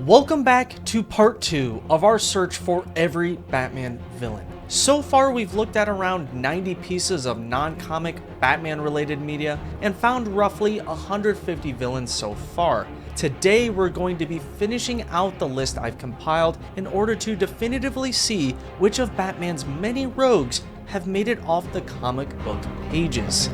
Welcome back to part 2 of our search for every Batman villain. So far we've looked at around 90 pieces of non-comic Batman related media and found roughly 150 villains so far. Today we're going to be finishing out the list I've compiled in order to definitively see which of Batman's many rogues have made it off the comic book pages.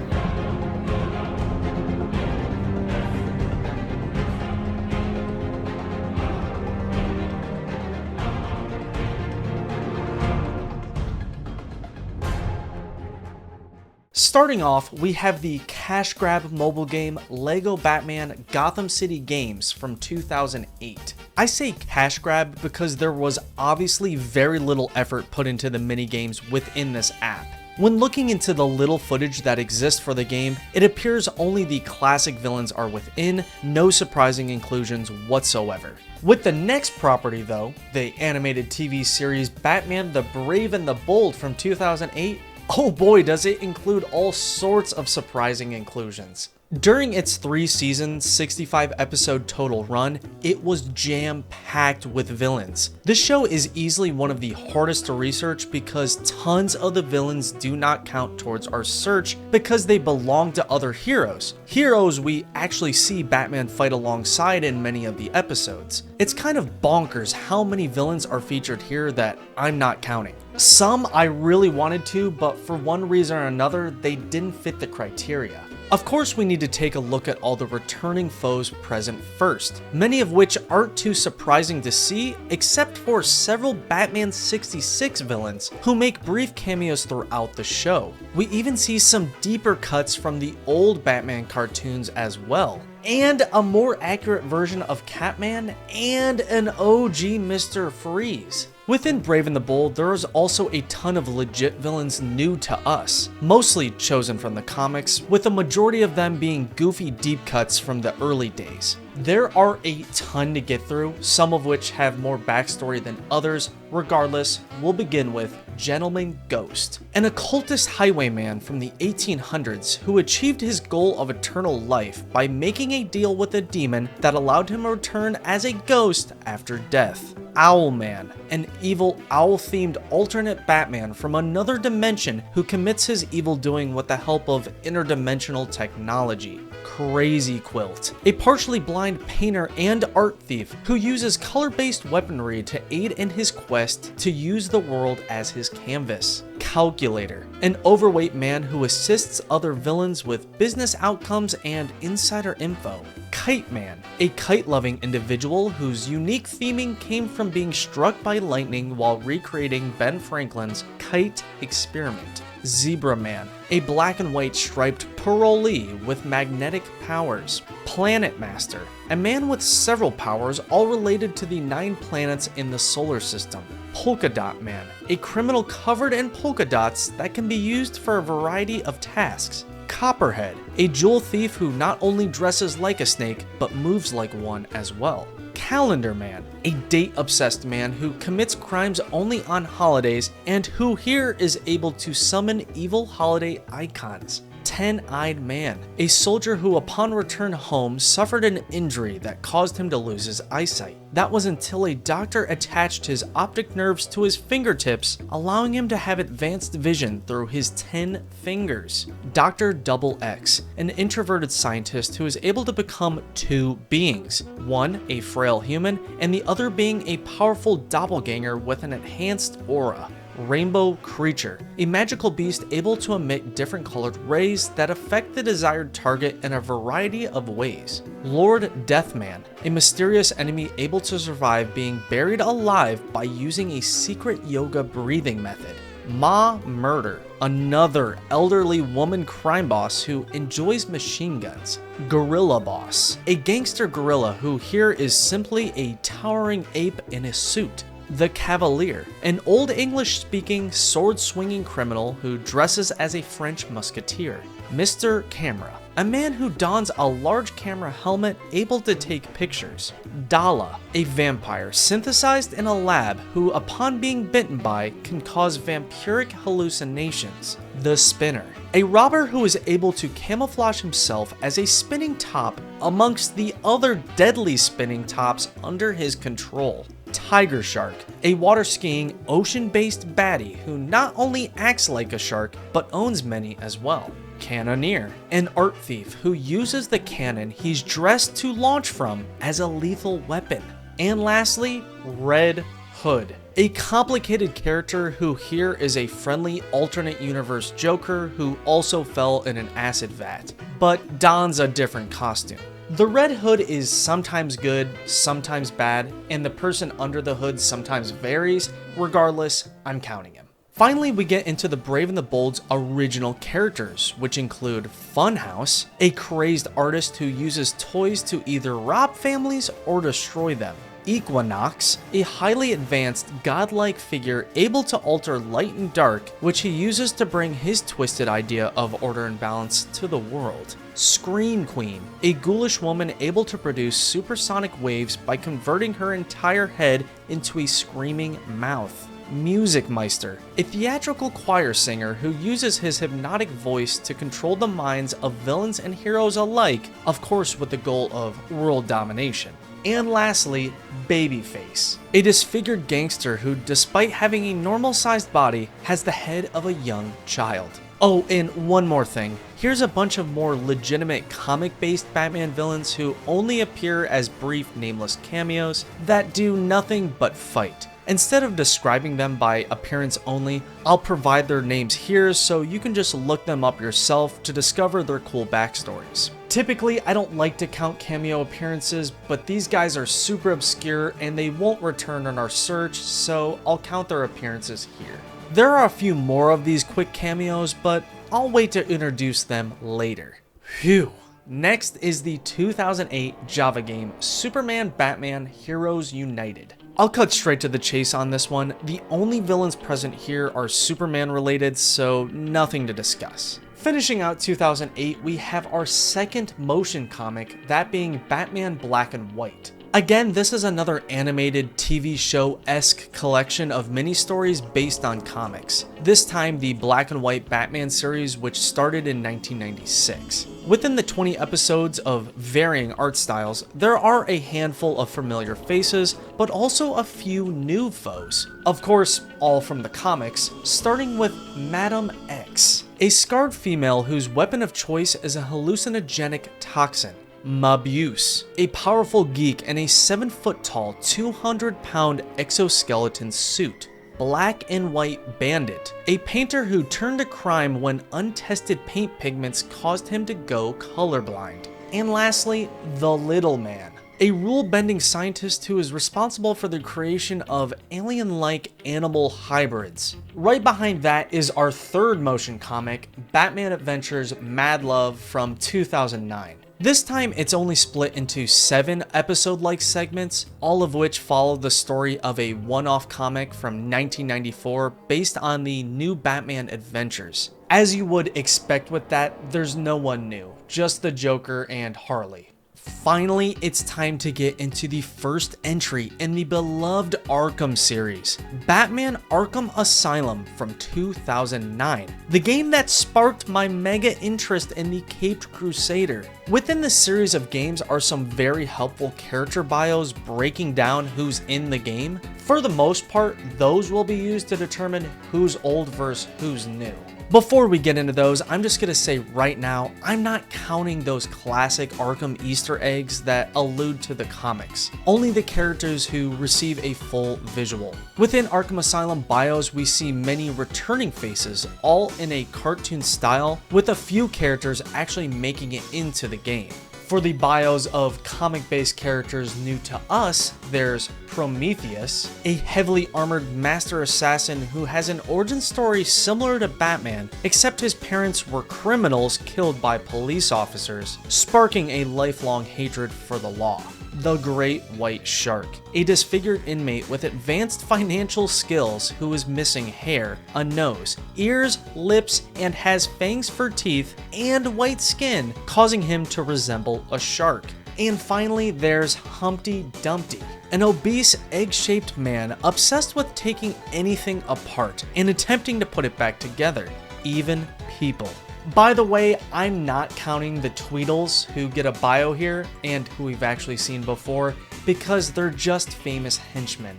Starting off, we have the cash grab mobile game LEGO Batman Gotham City Games from 2008. I say cash grab because there was obviously very little effort put into the minigames within this app. When looking into the little footage that exists for the game, it appears only the classic villains are within, no surprising inclusions whatsoever. With the next property though, the animated TV series Batman the Brave and the Bold from 2008, oh boy does it include all sorts of surprising inclusions. During its 3-season, 65-episode total run, it was jam-packed with villains. This show is easily one of the hardest to research because tons of the villains do not count towards our search because they belong to other heroes. Heroes we actually see Batman fight alongside in many of the episodes. It's kind of bonkers how many villains are featured here that I'm not counting. Some I really wanted to, but for one reason or another, they didn't fit the criteria. Of course, we need to take a look at all the returning foes present first, many of which aren't too surprising to see, except for several Batman 66 villains who make brief cameos throughout the show. We even see some deeper cuts from the old Batman cartoons as well, and a more accurate version of Catman, and an OG Mr. Freeze. Within Brave and the Bold, there is also a ton of legit villains new to us, mostly chosen from the comics, with a majority of them being goofy deep cuts from the early days. There are a ton to get through, some of which have more backstory than others. Regardless, we'll begin with Gentleman Ghost, an occultist highwayman from the 1800s who achieved his goal of eternal life by making a deal with a demon that allowed him to return as a ghost after death. Owlman, an evil owl-themed alternate Batman from another dimension who commits his evil doing with the help of interdimensional technology. Crazy Quilt, a partially blind painter and art thief who uses color-based weaponry to aid in his quest to use the world as his canvas. Calculator, an overweight man who assists other villains with business outcomes and insider info. Kite Man, a kite-loving individual whose unique theming came from being struck by lightning while recreating Ben Franklin's kite experiment. Zebra Man, a black and white striped parolee with magnetic powers. Planet Master, a man with several powers all related to the 9 planets in the solar system. Polka Dot Man, a criminal covered in polka dots that can be used for a variety of tasks. Copperhead, a jewel thief who not only dresses like a snake, but moves like one as well. Calendar Man, a date-obsessed man who commits crimes only on holidays and who here is able to summon evil holiday icons. Ten-Eyed Man, a soldier who upon return home suffered an injury that caused him to lose his eyesight. That was until a doctor attached his optic nerves to his fingertips, allowing him to have advanced vision through his 10 fingers. Dr. Double X, an introverted scientist who is able to become 2 beings, one a frail human and the other being a powerful doppelganger with an enhanced aura. Rainbow Creature, a magical beast able to emit different colored rays that affect the desired target in a variety of ways. Lord Deathman, a mysterious enemy able to survive being buried alive by using a secret yoga breathing method. Ma Murder, another elderly woman crime boss who enjoys machine guns. Gorilla Boss, a gangster gorilla who here is simply a towering ape in a suit. The Cavalier, an Old English-speaking, sword-swinging criminal who dresses as a French musketeer. Mr. Camera, a man who dons a large camera helmet able to take pictures. Dala, a vampire synthesized in a lab who, upon being bitten by, can cause vampiric hallucinations. The Spinner, a robber who is able to camouflage himself as a spinning top amongst the other deadly spinning tops under his control. Tiger Shark, a water skiing, ocean-based baddie who not only acts like a shark, but owns many as well. Cannoneer, an art thief who uses the cannon he's dressed to launch from as a lethal weapon. And lastly, Red Hood, a complicated character who here is a friendly alternate universe Joker who also fell in an acid vat, but dons a different costume. The Red Hood is sometimes good, sometimes bad, and the person under the hood sometimes varies. Regardless, I'm counting him. Finally, we get into the Brave and the Bold's original characters, which include Funhouse, a crazed artist who uses toys to either rob families or destroy them. Equinox, a highly advanced, godlike figure able to alter light and dark, which he uses to bring his twisted idea of order and balance to the world. Scream Queen, a ghoulish woman able to produce supersonic waves by converting her entire head into a screaming mouth. Music Meister, a theatrical choir singer who uses his hypnotic voice to control the minds of villains and heroes alike, of course with the goal of world domination. And lastly, Babyface, a disfigured gangster who, despite having a normal-sized body, has the head of a young child. Oh, and one more thing. Here's a bunch of more legitimate comic-based Batman villains who only appear as brief, nameless cameos that do nothing but fight. Instead of describing them by appearance only, I'll provide their names here so you can just look them up yourself to discover their cool backstories. Typically, I don't like to count cameo appearances, but these guys are super obscure and they won't return in our search, so I'll count their appearances here. There are a few more of these quick cameos, but I'll wait to introduce them later. Phew. Next is the 2008 Java game Superman Batman Heroes United. I'll cut straight to the chase on this one. The only villains present here are Superman related, so nothing to discuss. Finishing out 2008, we have our second motion comic, that being Batman Black and White. Again, this is another animated TV show-esque collection of mini-stories based on comics. This time, the Black and White Batman series, which started in 1996. Within the 20 episodes of varying art styles, there are a handful of familiar faces, but also a few new foes. Of course, all from the comics, starting with Madam X, a scarred female whose weapon of choice is a hallucinogenic toxin. Mabuse, a powerful geek in a 7-foot-tall, 200-pound exoskeleton suit. Black and White Bandit, a painter who turned to crime when untested paint pigments caused him to go colorblind. And lastly, the Little Man, a rule-bending scientist who is responsible for the creation of alien-like animal hybrids. Right behind that is our third motion comic, Batman Adventures Mad Love from 2009. This time, it's only split into 7 episode-like segments, all of which follow the story of a one-off comic from 1994 based on the new Batman Adventures. As you would expect with that, there's no one new, just the Joker and Harley. Finally, it's time to get into the first entry in the beloved Arkham series, Batman Arkham Asylum from 2009, the game that sparked my mega interest in the Caped Crusader. Within the series of games are some very helpful character bios breaking down who's in the game. For the most part, those will be used to determine who's old versus who's new. Before we get into those, I'm just going to say right now, I'm not counting those classic Arkham Easter eggs that allude to the comics, only the characters who receive a full visual. Within Arkham Asylum bios, we see many returning faces, all in a cartoon style, with a few characters actually making it into the game. For the bios of comic-based characters new to us, there's Prometheus, a heavily armored master assassin who has an origin story similar to Batman, except his parents were criminals killed by police officers, sparking a lifelong hatred for the law. the Great White Shark, a disfigured inmate with advanced financial skills who is missing hair, a nose, ears, lips, and has fangs for teeth and white skin, causing him to resemble a shark. And finally, there's Humpty Dumpty, an obese, egg-shaped man obsessed with taking anything apart and attempting to put it back together, even people. By the way, I'm not counting the Tweedles who get a bio here and who we've actually seen before because they're just famous henchmen.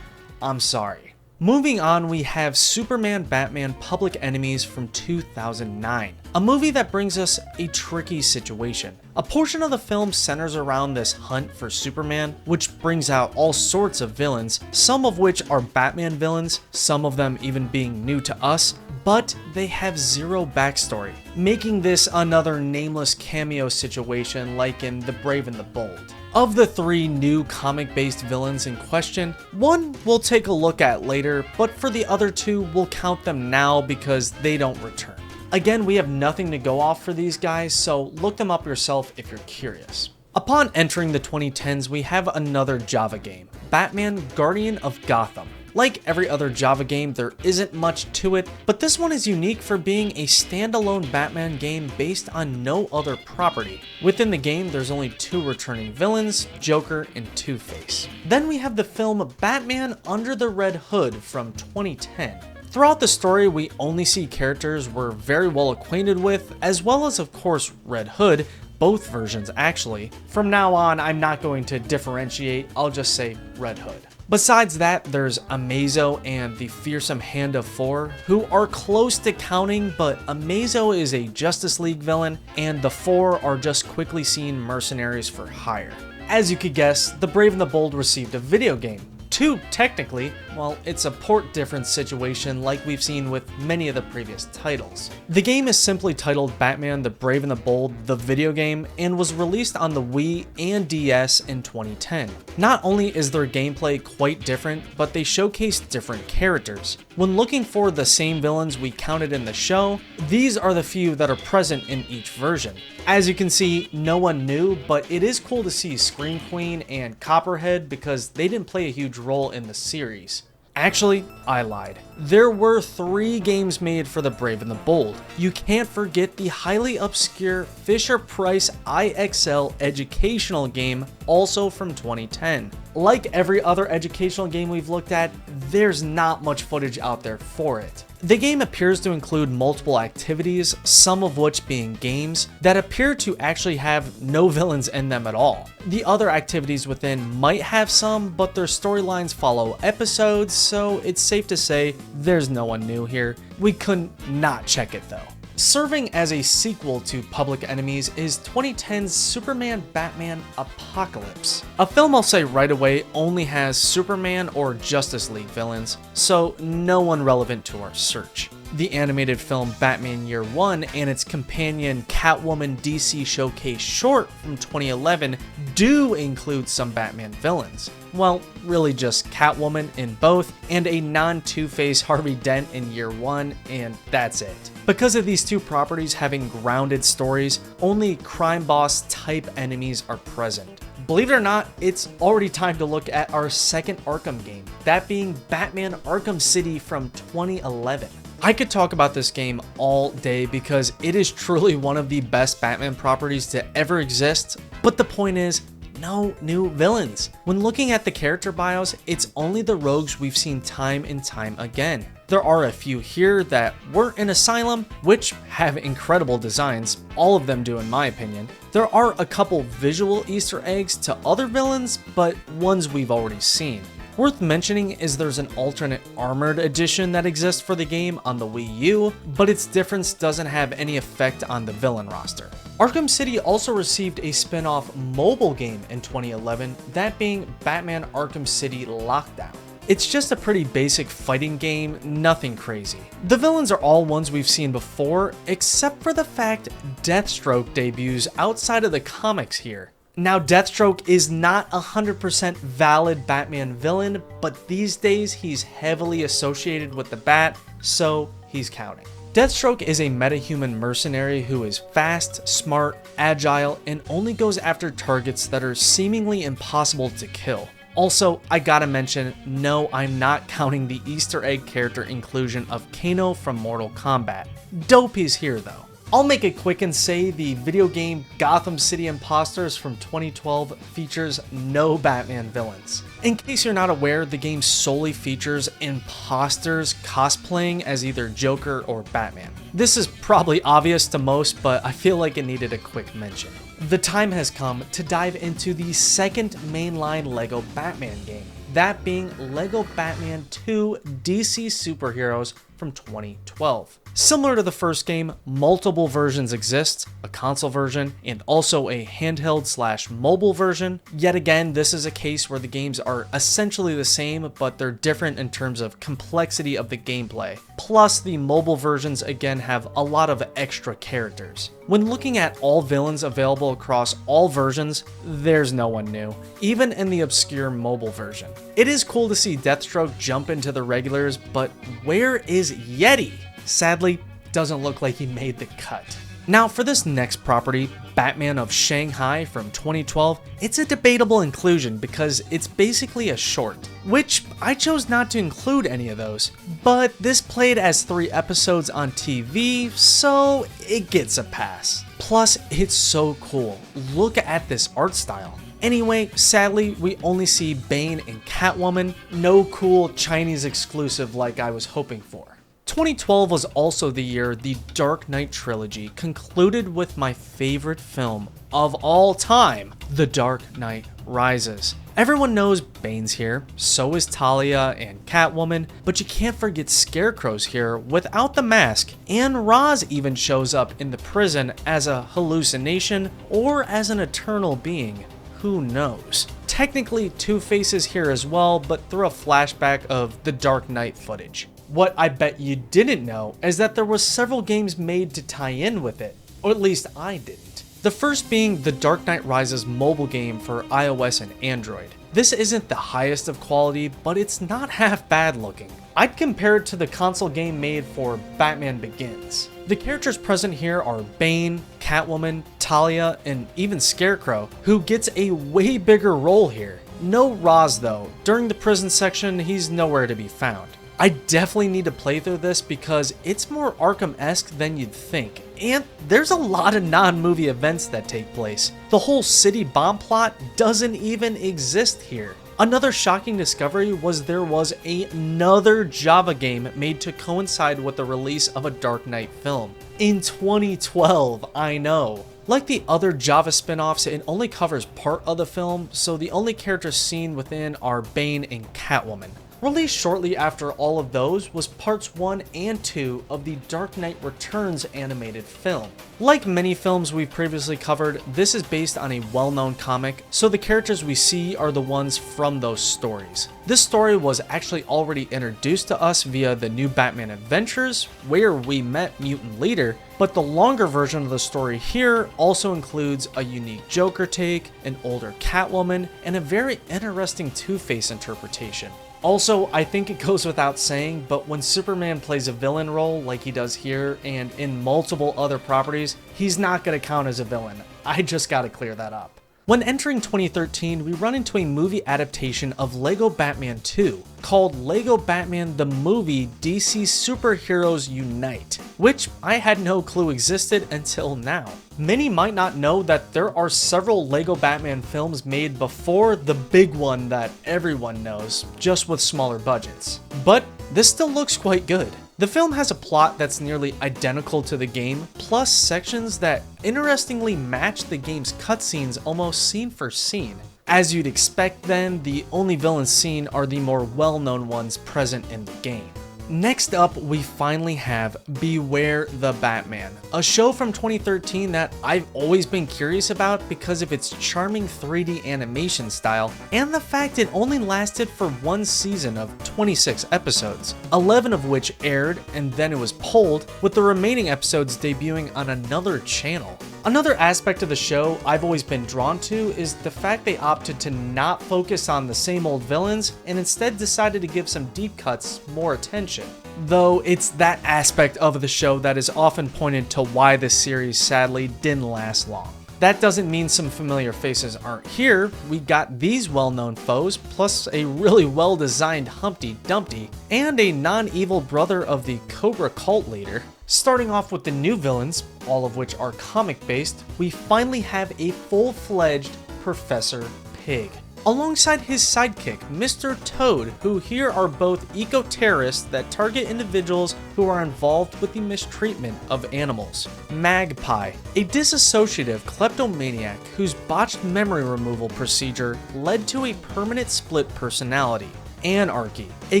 I'm sorry. Moving on, we have Superman Batman Public Enemies from 2009, a movie that brings us a tricky situation. A portion of the film centers around this hunt for Superman, which brings out all sorts of villains, some of which are Batman villains, some of them even being new to us, but they have zero backstory, making this another nameless cameo situation like in The Brave and the Bold. Of the three new comic-based villains in question, one we'll take a look at later, but for the other two, we'll count them now because they don't return. Again, we have nothing to go off for these guys, so look them up yourself if you're curious. Upon entering the 2010s, we have another Java game, Batman Guardian of Gotham. Like every other Java game, there isn't much to it, but this one is unique for being a standalone Batman game based on no other property. Within the game, there's only two returning villains, Joker and Two-Face. Then we have the film Batman Under the Red Hood from 2010. Throughout the story, we only see characters we're very well acquainted with, as well as of course Red Hood, both versions actually. From now on, I'm not going to differentiate, I'll just say Red Hood. Besides that, there's Amazo and the Fearsome Hand of Four, who are close to counting, but Amazo is a Justice League villain, and the Four are just quickly seen mercenaries for hire. As you could guess, The Brave and the Bold received a video game. Two, technically. Well, it's a port difference situation like we've seen with many of the previous titles. The game is simply titled Batman the Brave and the Bold, the video game, and was released on the Wii and DS in 2010. Not only is their gameplay quite different, but they showcase different characters. When looking for the same villains we counted in the show, these are the few that are present in each version. As you can see, no one new, but it is cool to see Scream Queen and Copperhead because they didn't play a huge role in the series. Actually, I lied. There were 3 games made for The Brave and the Bold. You can't forget the highly obscure Fisher-Price IXL educational game, also from 2010. Like every other educational game we've looked at, there's not much footage out there for it. The game appears to include multiple activities, some of which being games, that appear to actually have no villains in them at all. The other activities within might have some, but their storylines follow episodes, so it's safe to say there's no one new here. We couldn't not check it though. Serving as a sequel to Public Enemies is 2010's Superman Batman Apocalypse. A film I'll say right away only has Superman or Justice League villains, so no one relevant to our search. The animated film Batman Year One and its companion Catwoman DC Showcase short from 2011 do include some Batman villains. Well, really just Catwoman in both, and a non-Two-Face Harvey Dent in Year One, and that's it. Because of these two properties having grounded stories, only crime boss type enemies are present. Believe it or not, it's already time to look at our second Arkham game, that being Batman Arkham City from 2011. I could talk about this game all day because it is truly one of the best Batman properties to ever exist, but the point is, no new villains. When looking at the character bios, it's only the rogues we've seen time and time again. There are a few here that weren't in Asylum, which have incredible designs, all of them do in my opinion. There are a couple visual Easter eggs to other villains, but ones we've already seen. Worth mentioning is there's an alternate armored edition that exists for the game on the Wii U, but its difference doesn't have any effect on the villain roster. Arkham City also received a spin-off mobile game in 2011, that being Batman Arkham City Lockdown. It's just a pretty basic fighting game, nothing crazy. The villains are all ones we've seen before, except for the fact Deathstroke debuts outside of the comics here. Now, Deathstroke is not 100% valid Batman villain, but these days he's heavily associated with the Bat, so he's counting. Deathstroke is a metahuman mercenary who is fast, smart, agile, and only goes after targets that are seemingly impossible to kill. Also, I gotta mention, no, I'm not counting the Easter egg character inclusion of Kano from Mortal Kombat. Dope is here though. I'll make it quick and say the video game Gotham City Impostors from 2012 features no Batman villains. In case you're not aware, the game solely features imposters cosplaying as either Joker or Batman. This is probably obvious to most, but I feel like it needed a quick mention. The time has come to dive into the second mainline LEGO Batman game, that being LEGO Batman 2 DC Superheroes from 2012. Similar to the first game, multiple versions exist, a console version and also a handheld/mobile version. Yet again, this is a case where the games are essentially the same, but they're different in terms of complexity of the gameplay. Plus, the mobile versions again have a lot of extra characters. When looking at all villains available across all versions, there's no one new, even in the obscure mobile version. It is cool to see Deathstroke jump into the regulars, but where is Yeti? Sadly, doesn't look like he made the cut. Now for this next property, Batman of Shanghai from 2012, it's a debatable inclusion because it's basically a short, which I chose not to include any of those, but this played as 3 episodes on TV, so it gets a pass. Plus, it's so cool. Look at this art style. Anyway, sadly, we only see Bane and Catwoman, no cool Chinese exclusive like I was hoping for. 2012 was also the year the Dark Knight trilogy concluded with my favorite film of all time, The Dark Knight Rises. Everyone knows Bane's here, so is Talia and Catwoman, but you can't forget Scarecrow's here without the mask, and Ra's even shows up in the prison as a hallucination or as an eternal being. Who knows? Technically, Two-Face is here as well, but through a flashback of the Dark Knight footage. What I bet you didn't know is that there were several games made to tie in with it, or at least I didn't. The first being the Dark Knight Rises mobile game for iOS and Android. This isn't the highest of quality, but it's not half bad looking. I'd compare it to the console game made for Batman Begins. The characters present here are Bane, Catwoman, Talia, and even Scarecrow, who gets a way bigger role here. No Ra's though. During the prison section, he's nowhere to be found. I definitely need to play through this because it's more Arkham-esque than you'd think, and there's a lot of non-movie events that take place. The whole city bomb plot doesn't even exist here. Another shocking discovery was there was another Java game made to coincide with the release of a Dark Knight film. In 2012, I know. Like the other Java spin-offs, it only covers part of the film, so the only characters seen within are Bane and Catwoman. Released shortly after all of those was parts 1 and 2 of the Dark Knight Returns animated film. Like many films we've previously covered, this is based on a well-known comic, so the characters we see are the ones from those stories. This story was actually already introduced to us via the New Batman Adventures, where we met Mutant Leader, but the longer version of the story here also includes a unique Joker take, an older Catwoman, and a very interesting Two-Face interpretation. Also, I think it goes without saying, but when Superman plays a villain role like he does here and in multiple other properties, he's not going to count as a villain. I just got to clear that up. When entering 2013, we run into a movie adaptation of LEGO Batman 2 called LEGO Batman the Movie DC Superheroes Unite, which I had no clue existed until now. Many might not know that there are several LEGO Batman films made before the big one that everyone knows, just with smaller budgets. But this still looks quite good. The film has a plot that's nearly identical to the game, plus sections that interestingly match the game's cutscenes almost scene for scene. As you'd expect then, the only villains seen are the more well-known ones present in the game. Next up, we finally have Beware the Batman, a show from 2013 that I've always been curious about because of its charming 3D animation style and the fact it only lasted for one season of 26 episodes, 11 of which aired and then it was pulled, with the remaining episodes debuting on another channel. Another aspect of the show I've always been drawn to is the fact they opted to not focus on the same old villains and instead decided to give some deep cuts more attention. Though it's that aspect of the show that is often pointed to why this series sadly didn't last long. That doesn't mean some familiar faces aren't here. We got these well-known foes, plus a really well-designed Humpty Dumpty, and a non-evil brother of the Cobra cult leader. Starting off with the new villains, all of which are comic-based, we finally have a full-fledged Professor Pig, alongside his sidekick, Mr. Toad, who here are both eco-terrorists that target individuals who are involved with the mistreatment of animals. Magpie, a disassociative kleptomaniac whose botched memory removal procedure led to a permanent split personality. Anarchy, a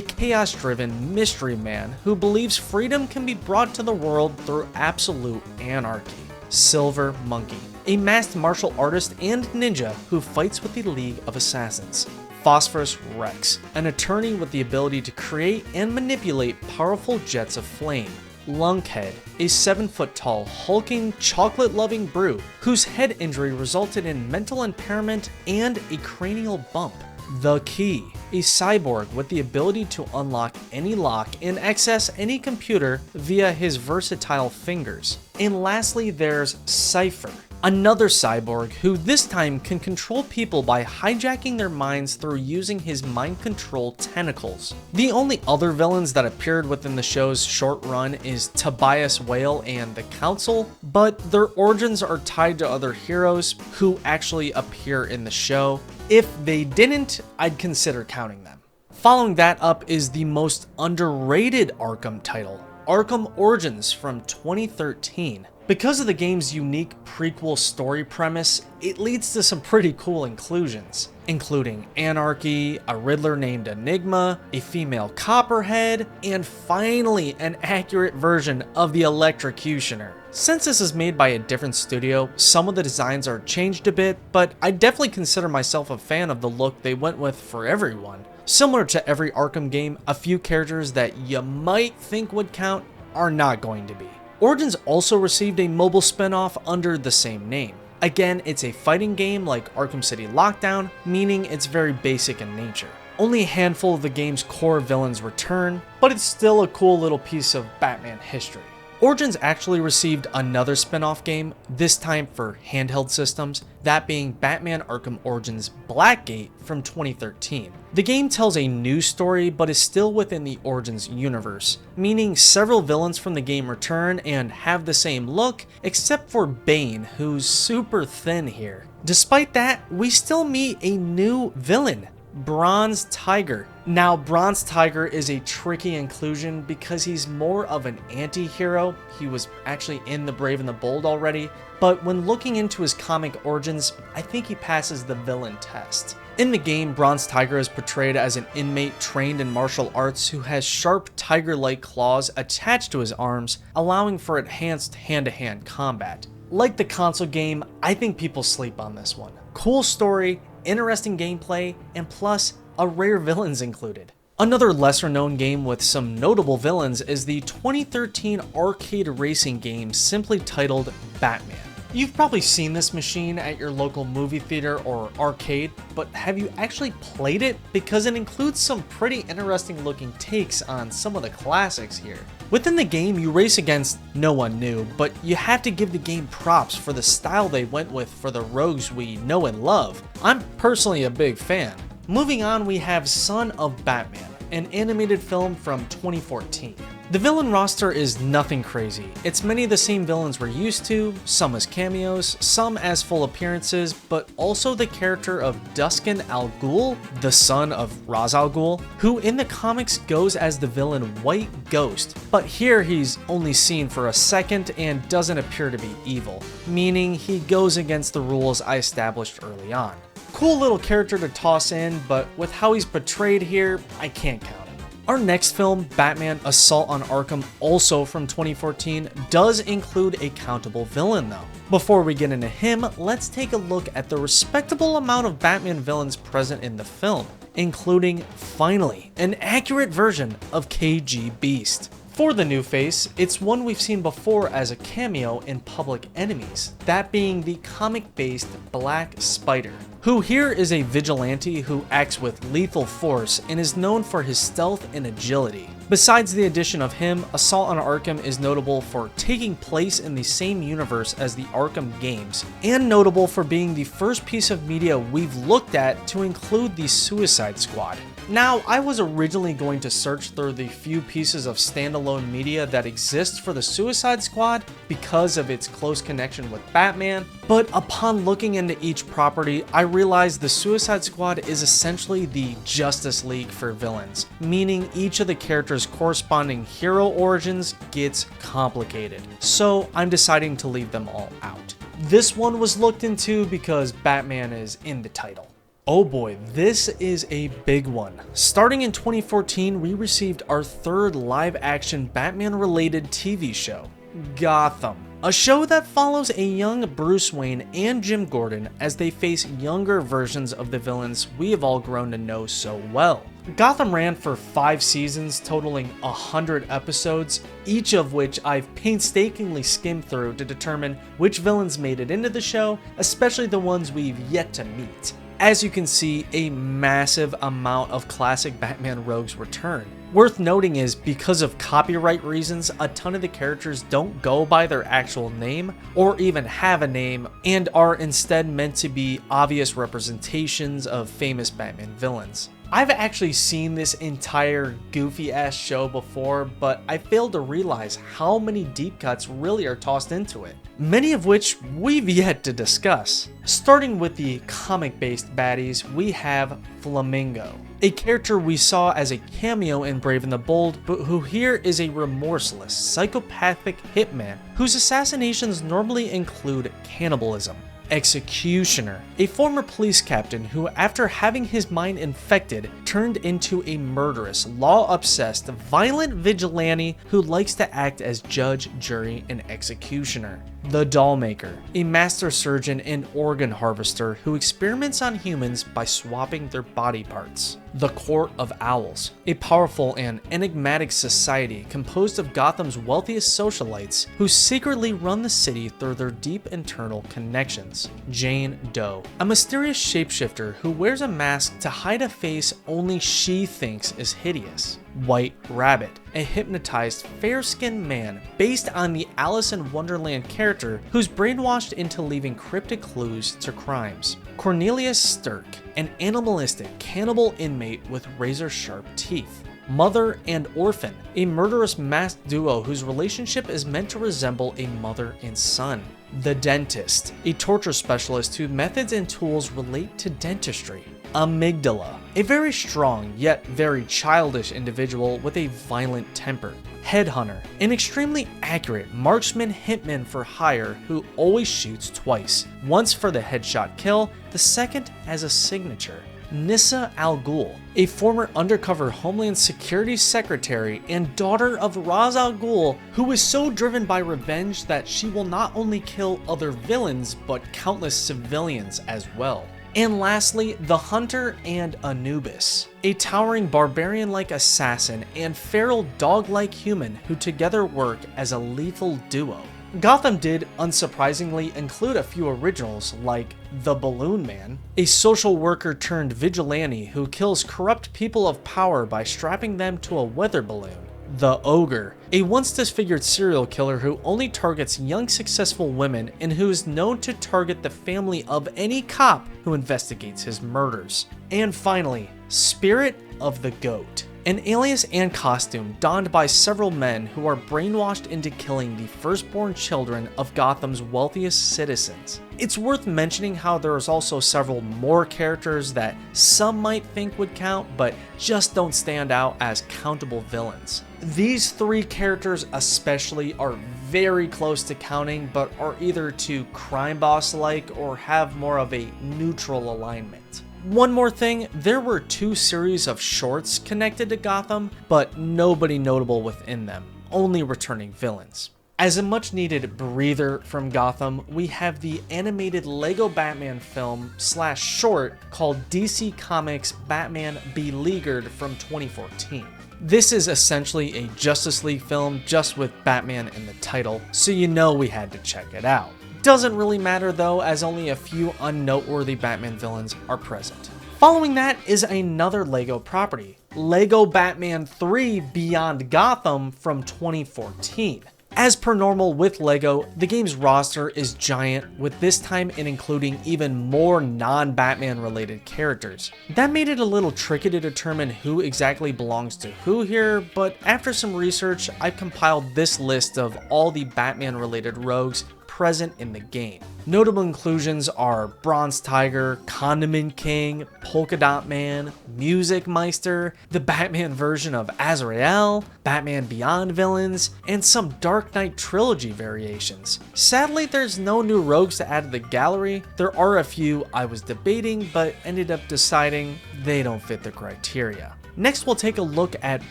chaos-driven mystery man who believes freedom can be brought to the world through absolute anarchy. Silver Monkey, a masked martial artist and ninja who fights with the League of Assassins. Phosphorus Rex, an attorney with the ability to create and manipulate powerful jets of flame. Lunkhead, a 7-foot-tall, hulking, chocolate-loving brew whose head injury resulted in mental impairment and a cranial bump. The Key, a cyborg with the ability to unlock any lock and access any computer via his versatile fingers. And lastly, there's Cypher, another cyborg who this time can control people by hijacking their minds through using his mind control tentacles. The only other villains that appeared within the show's short run is Tobias Whale and the Council, but their origins are tied to other heroes who actually appear in the show. If they didn't, I'd consider counting them. Following that up is the most underrated Arkham title, Arkham Origins from 2013. Because of the game's unique prequel story premise, it leads to some pretty cool inclusions, including Anarchy, a Riddler named Enigma, a female Copperhead, and finally an accurate version of the Electrocutioner. Since this is made by a different studio, some of the designs are changed a bit, but I definitely consider myself a fan of the look they went with for everyone. Similar to every Arkham game, a few characters that you might think would count are not going to be. Origins also received a mobile spin-off under the same name. Again, it's a fighting game like Arkham City Lockdown, meaning it's very basic in nature. Only a handful of the game's core villains return, but it's still a cool little piece of Batman history. Origins actually received another spin-off game, this time for handheld systems, that being Batman Arkham Origins Blackgate from 2013. The game tells a new story but is still within the Origins universe, meaning several villains from the game return and have the same look, except for Bane, who's super thin here. Despite that, we still meet a new villain, Bronze Tiger. Now, Bronze Tiger is a tricky inclusion because he's more of an anti-hero. He was actually in The Brave and the Bold already, but when looking into his comic origins, I think he passes the villain test. In the game, Bronze Tiger is portrayed as an inmate trained in martial arts who has sharp tiger-like claws attached to his arms, allowing for enhanced hand-to-hand combat. Like the console game, I think people sleep on this one. Cool story, interesting gameplay, and plus, a rare villains included. Another lesser known game with some notable villains is the 2013 arcade racing game simply titled Batman. You've probably seen this machine at your local movie theater or arcade, but have you actually played it? Because it includes some pretty interesting looking takes on some of the classics here. Within the game, you race against no one new, but you have to give the game props for the style they went with for the rogues we know and love. I'm personally a big fan. Moving on, we have Son of Batman, an animated film from 2014. The villain roster is nothing crazy. It's many of the same villains we're used to, some as cameos, some as full appearances, but also the character of Duskin Al Ghul, the son of Ra's al Ghul, who in the comics goes as the villain White Ghost, but here he's only seen for a second and doesn't appear to be evil, meaning he goes against the rules I established early on. Cool little character to toss in, but with how he's portrayed here, I can't count him. Our next film, Batman Assault on Arkham, also from 2014, does include a countable villain though. Before we get into him, let's take a look at the respectable amount of Batman villains present in the film, including, finally, an accurate version of KG Beast. For the new face, it's one we've seen before as a cameo in Public Enemies, that being the comic-based Black Spider, who here is a vigilante who acts with lethal force and is known for his stealth and agility. Besides the addition of him, Assault on Arkham is notable for taking place in the same universe as the Arkham games, and notable for being the first piece of media we've looked at to include the Suicide Squad. Now, I was originally going to search through the few pieces of standalone media that exist for the Suicide Squad because of its close connection with Batman, but upon looking into each property, I realized the Suicide Squad is essentially the Justice League for villains, meaning each of the characters' corresponding hero origins gets complicated, so I'm deciding to leave them all out. This one was looked into because Batman is in the title. Oh boy, this is a big one. Starting in 2014, we received our third live-action Batman-related TV show, Gotham. A show that follows a young Bruce Wayne and Jim Gordon as they face younger versions of the villains we have all grown to know so well. Gotham ran for 5 seasons, totaling 100 episodes, each of which I've painstakingly skimmed through to determine which villains made it into the show, especially the ones we've yet to meet. As you can see, a massive amount of classic Batman rogues return. Worth noting is, because of copyright reasons, a ton of the characters don't go by their actual name, or even have a name, and are instead meant to be obvious representations of famous Batman villains. I've actually seen this entire goofy-ass show before, but I failed to realize how many deep cuts really are tossed into it, many of which we've yet to discuss. Starting with the comic-based baddies, we have Flamingo, a character we saw as a cameo in Brave and the Bold, but who here is a remorseless, psychopathic hitman whose assassinations normally include cannibalism. Executioner, a former police captain who, after having his mind infected, turned into a murderous, law-obsessed, violent vigilante who likes to act as judge, jury, and executioner. The Dollmaker, a master surgeon and organ harvester who experiments on humans by swapping their body parts. The Court of Owls, a powerful and enigmatic society composed of Gotham's wealthiest socialites who secretly run the city through their deep internal connections. Jane Doe, a mysterious shapeshifter who wears a mask to hide a face only she thinks is hideous. White Rabbit, a hypnotized, fair-skinned man based on the Alice in Wonderland character who's brainwashed into leaving cryptic clues to crimes. Cornelius Stirk, an animalistic cannibal inmate with razor-sharp teeth. Mother and Orphan, a murderous masked duo whose relationship is meant to resemble a mother and son. The Dentist, a torture specialist whose methods and tools relate to dentistry. Amygdala, a very strong yet very childish individual with a violent temper. Headhunter, an extremely accurate marksman hitman for hire who always shoots twice, once for the headshot kill, the second as a signature. Nissa Al Ghul, a former undercover Homeland Security secretary and daughter of Ra's al Ghul, who is so driven by revenge that she will not only kill other villains but countless civilians as well. And lastly, the Hunter and Anubis, a towering barbarian-like assassin and feral dog-like human who together work as a lethal duo. Gotham did, unsurprisingly, include a few originals like the Balloon Man, a social worker turned vigilante who kills corrupt people of power by strapping them to a weather balloon. The Ogre, a once disfigured serial killer who only targets young successful women and who is known to target the family of any cop who investigates his murders. And finally, Spirit of the Goat, an alias and costume donned by several men who are brainwashed into killing the firstborn children of Gotham's wealthiest citizens. It's worth mentioning how there is also several more characters that some might think would count, but just don't stand out as countable villains. These 3 characters especially are very close to counting, but are either too crime boss-like or have more of a neutral alignment. One more thing, there were 2 series of shorts connected to Gotham, but nobody notable within them, only returning villains. As a much needed breather from Gotham, we have the animated Lego Batman film / short called DC Comics Batman Be-Leaguered from 2014. This is essentially a Justice League film just with Batman in the title, so you know we had to check it out. Doesn't really matter though, as only a few unnoteworthy Batman villains are present. Following that is another Lego property, Lego Batman 3 Beyond Gotham from 2014. As per normal with LEGO, the game's roster is giant, with this time it including even more non-Batman related characters. That made it a little tricky to determine who exactly belongs to who here, but after some research, I've compiled this list of all the Batman related rogues present in the game. Notable inclusions are Bronze Tiger, Condiment King, Polka Dot Man, Music Meister, the Batman version of Azrael, Batman Beyond villains, and some Dark Knight trilogy variations. Sadly, there's no new rogues to add to the gallery. There are a few I was debating, but ended up deciding they don't fit the criteria. Next, we'll take a look at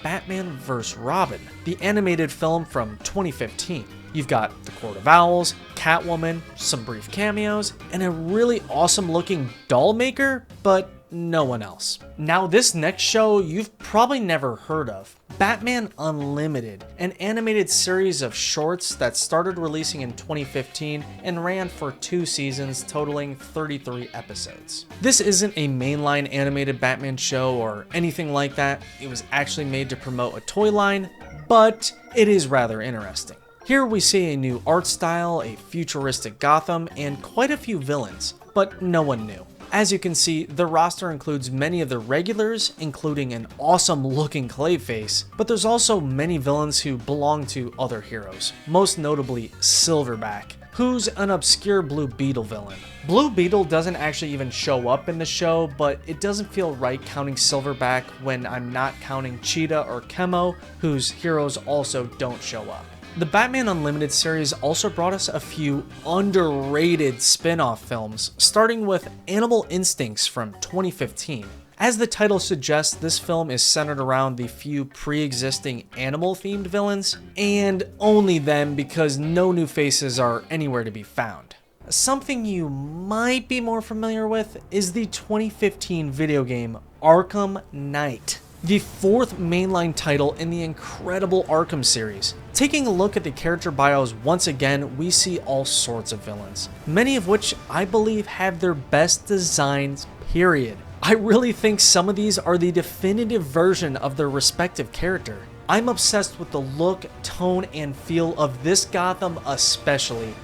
Batman vs. Robin, the animated film from 2015. You've got the Court of Owls, Catwoman, some brief cameos, and a really awesome looking doll maker, but no one else. Now this next show you've probably never heard of. Batman Unlimited, an animated series of shorts that started releasing in 2015 and ran for 2 seasons totaling 33 episodes. This isn't a mainline animated Batman show or anything like that. It was actually made to promote a toy line, but it is rather interesting. Here we see a new art style, a futuristic Gotham, and quite a few villains, but no one new. As you can see, the roster includes many of the regulars, including an awesome looking Clayface, but there's also many villains who belong to other heroes, most notably Silverback, who's an obscure Blue Beetle villain. Blue Beetle doesn't actually even show up in the show, but it doesn't feel right counting Silverback when I'm not counting Cheetah or Chemo, whose heroes also don't show up. The Batman Unlimited series also brought us a few underrated spin-off films, starting with Animal Instincts from 2015. As the title suggests, this film is centered around the few pre-existing animal-themed villains, and only them because no new faces are anywhere to be found. Something you might be more familiar with is the 2015 video game Arkham Knight, the 4th mainline title in the incredible Arkham series. Taking a look at the character bios once again, we see all sorts of villains, many of which I believe have their best designs, period. I really think some of these are the definitive version of their respective character. I'm obsessed with the look, tone, and feel of this Gotham especially,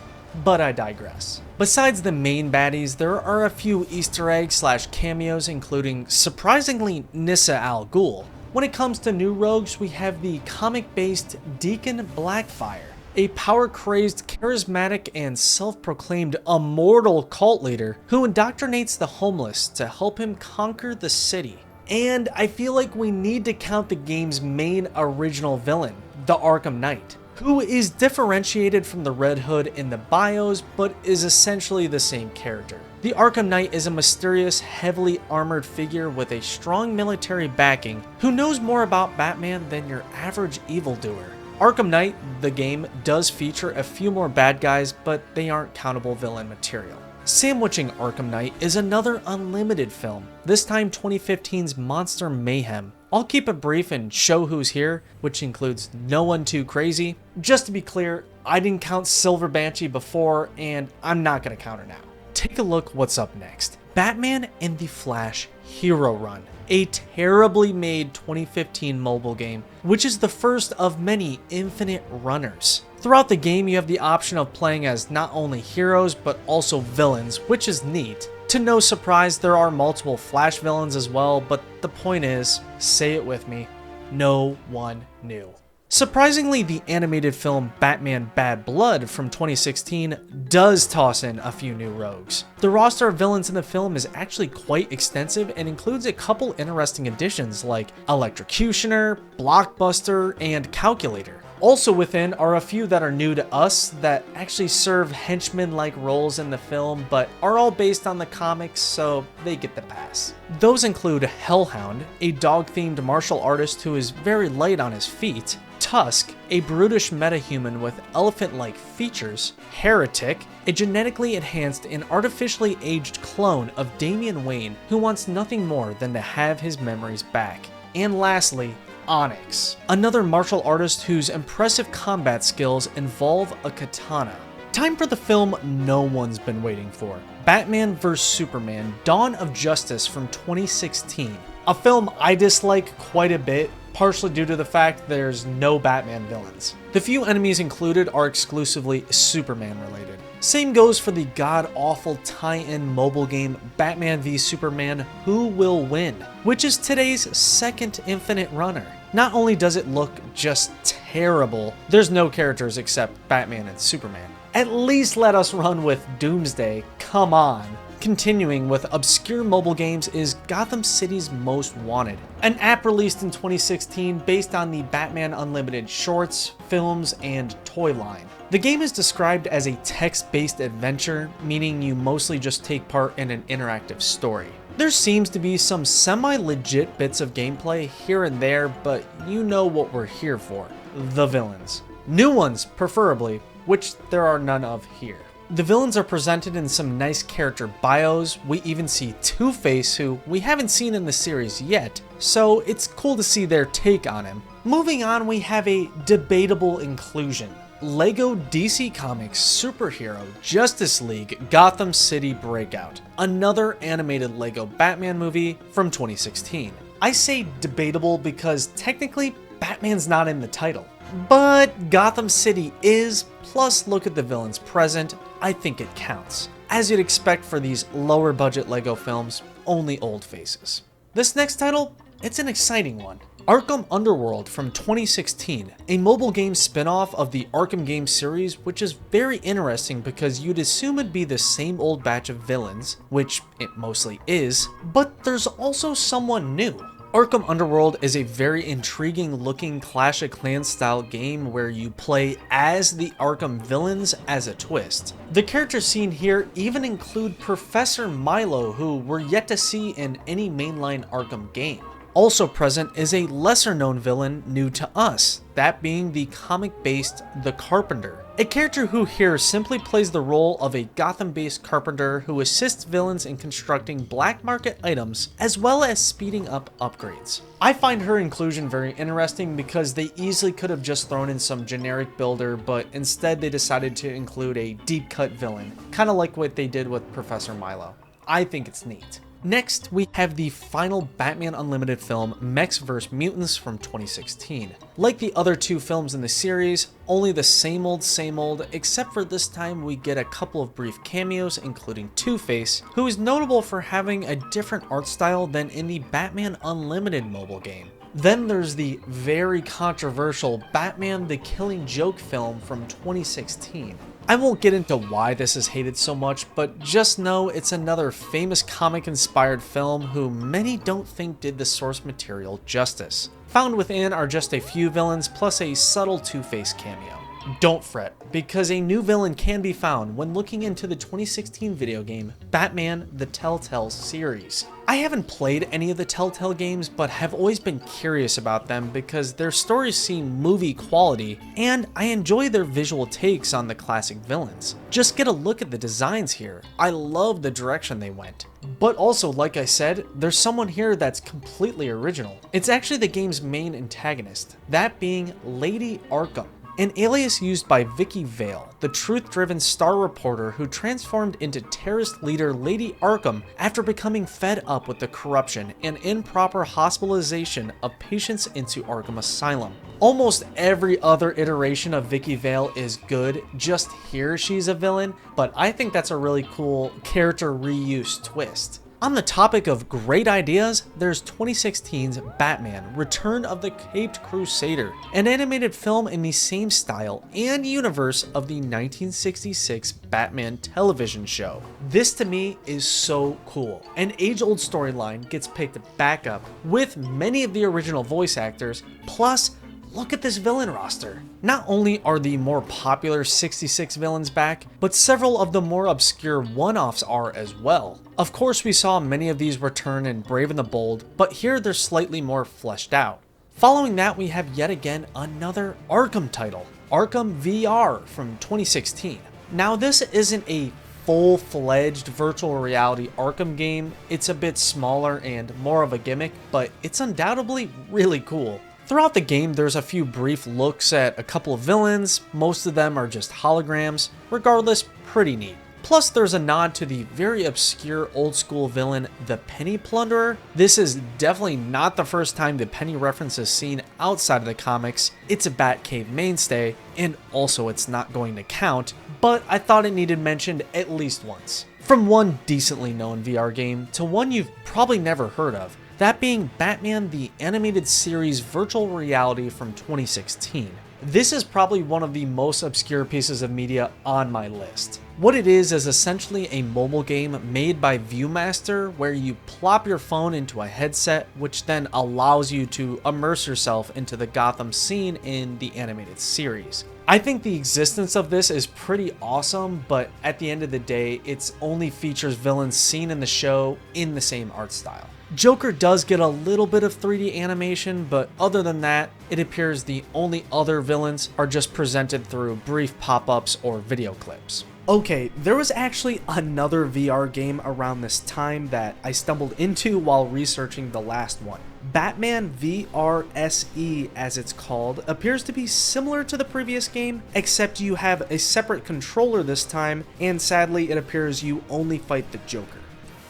but I digress. Besides the main baddies, there are a few Easter eggs / cameos, including surprisingly Nissa Al Ghul. When it comes to new rogues, we have the comic-based Deacon Blackfire, a power-crazed, charismatic, and self-proclaimed immortal cult leader who indoctrinates the homeless to help him conquer the city. And I feel like we need to count the game's main original villain, the Arkham Knight, who is differentiated from the Red Hood in the bios, but is essentially the same character. The Arkham Knight is a mysterious, heavily armored figure with a strong military backing who knows more about Batman than your average evildoer. Arkham Knight, the game, does feature a few more bad guys, but they aren't countable villain material. Sandwiching Arkham Knight is another Unlimited film, this time 2015's Monster Mayhem. I'll keep it brief and show who's here, which includes no one too crazy. Just to be clear, I didn't count Silver Banshee before, and I'm not going to count her now. Take a look what's up next. Batman and the Flash Hero Run, a terribly made 2015 mobile game, which is the first of many infinite runners. Throughout the game, you have the option of playing as not only heroes, but also villains, which is neat. To no surprise, there are multiple Flash villains as well, but the point is, say it with me, no one knew. Surprisingly, the animated film Batman Bad Blood from 2016 does toss in a few new rogues. The roster of villains in the film is actually quite extensive and includes a couple interesting additions like Electrocutioner, Blockbuster, and Calculator. Also within are a few that are new to us that actually serve henchman-like roles in the film, but are all based on the comics, so they get the pass. Those include Hellhound, a dog-themed martial artist who is very light on his feet, Tusk, a brutish metahuman with elephant-like features, Heretic, a genetically enhanced and artificially aged clone of Damian Wayne who wants nothing more than to have his memories back, and lastly, Onyx, another martial artist whose impressive combat skills involve a katana. Time for the film no one's been waiting for. Batman vs Superman: Dawn of Justice from 2016. A film I dislike quite a bit, partially due to the fact there's no Batman villains. The few enemies included are exclusively Superman related. Same goes for the god-awful tie-in mobile game Batman v Superman: Who Will Win, which is today's second Infinite runner. Not only does it look just terrible, there's no characters except Batman and Superman. At least let us run with Doomsday, come on. Continuing with obscure mobile games is Gotham City's Most Wanted, an app released in 2016 based on the Batman Unlimited shorts, films, and toy line. The game is described as a text-based adventure, meaning you mostly just take part in an interactive story. There seems to be some semi-legit bits of gameplay here and there, but you know what we're here for: the villains. New ones, preferably, which there are none of here. The villains are presented in some nice character bios. We even see Two-Face, who we haven't seen in the series yet, so it's cool to see their take on him. Moving on, we have a debatable inclusion: LEGO DC Comics superhero Justice League Gotham City Breakout, another animated LEGO Batman movie from 2016. I say debatable because technically Batman's not in the title, but Gotham City is, plus look at the villains present, I think it counts. As you'd expect for these lower budget LEGO films, only old faces. This next title, it's an exciting one. Arkham Underworld from 2016, a mobile game spin-off of the Arkham game series, which is very interesting because you'd assume it'd be the same old batch of villains, which it mostly is, but there's also someone new. Arkham Underworld is a very intriguing looking Clash of Clans style game where you play as the Arkham villains as a twist. The characters seen here even include Professor Milo, who we're yet to see in any mainline Arkham game. Also present is a lesser known villain new to us, that being the comic-based The Carpenter, a character who here simply plays the role of a Gotham-based carpenter who assists villains in constructing black market items as well as speeding up upgrades. I find her inclusion very interesting because they easily could have just thrown in some generic builder, but instead they decided to include a deep-cut villain, kind of like what they did with Professor Milo. I think it's neat. Next, we have the final Batman Unlimited film, Mechs vs. Mutants from 2016. Like the other two films in the series, only the same old, except for this time we get a couple of brief cameos, including Two-Face, who is notable for having a different art style than in the Batman Unlimited mobile game. Then there's the very controversial Batman the Killing Joke film from 2016. I won't get into why this is hated so much, but just know it's another famous comic-inspired film who many don't think did the source material justice. Found within are just a few villains plus a subtle Two-Face cameo. Don't fret, because a new villain can be found when looking into the 2016 video game Batman: The Telltale Series. I haven't played any of the Telltale games, but have always been curious about them because their stories seem movie quality, and I enjoy their visual takes on the classic villains. Just get a look at the designs here. I love the direction they went. But also, like I said, there's someone here that's completely original. It's actually the game's main antagonist, that being Lady Arkham, an alias used by Vicky Vale, the truth-driven star reporter who transformed into terrorist leader Lady Arkham after becoming fed up with the corruption and improper hospitalization of patients into Arkham Asylum. Almost every other iteration of Vicky Vale is good, just here she's a villain, but I think that's a really cool character reuse twist. On the topic of great ideas, there's 2016's Batman: Return of the Caped Crusader, an animated film in the same style and universe of the 1966 Batman television show. This to me is so cool. An age-old storyline gets picked back up with many of the original voice actors, plus look at this villain roster. Not only are the more popular 66 villains back, but several of the more obscure one-offs are as well. Of course, we saw many of these return in Brave and the Bold, but here they're slightly more fleshed out. Following that, we have yet again another Arkham title, Arkham VR from 2016. Now, this isn't a full-fledged virtual reality Arkham game. It's a bit smaller and more of a gimmick, but it's undoubtedly really cool. Throughout the game, there's a few brief looks at a couple of villains. Most of them are just holograms. Regardless, pretty neat. Plus, there's a nod to the very obscure old-school villain, the Penny Plunderer. This is definitely not the first time the Penny reference is seen outside of the comics. It's a Batcave mainstay, and also it's not going to count, but I thought it needed mentioned at least once. From one decently known VR game to one you've probably never heard of, that being Batman the Animated Series virtual reality from 2016. This is probably one of the most obscure pieces of media on my list. What it is essentially a mobile game made by Viewmaster where you plop your phone into a headset, which then allows you to immerse yourself into the Gotham scene in the animated series. I think the existence of this is pretty awesome, but at the end of the day, it only features villains seen in the show in the same art style. Joker does get a little bit of 3D animation, but other than that, it appears the only other villains are just presented through brief pop-ups or video clips. Okay, there was actually another VR game around this time that I stumbled into while researching the last one. Batman VRSE, as it's called, appears to be similar to the previous game, except you have a separate controller this time, and sadly it appears you only fight the Joker.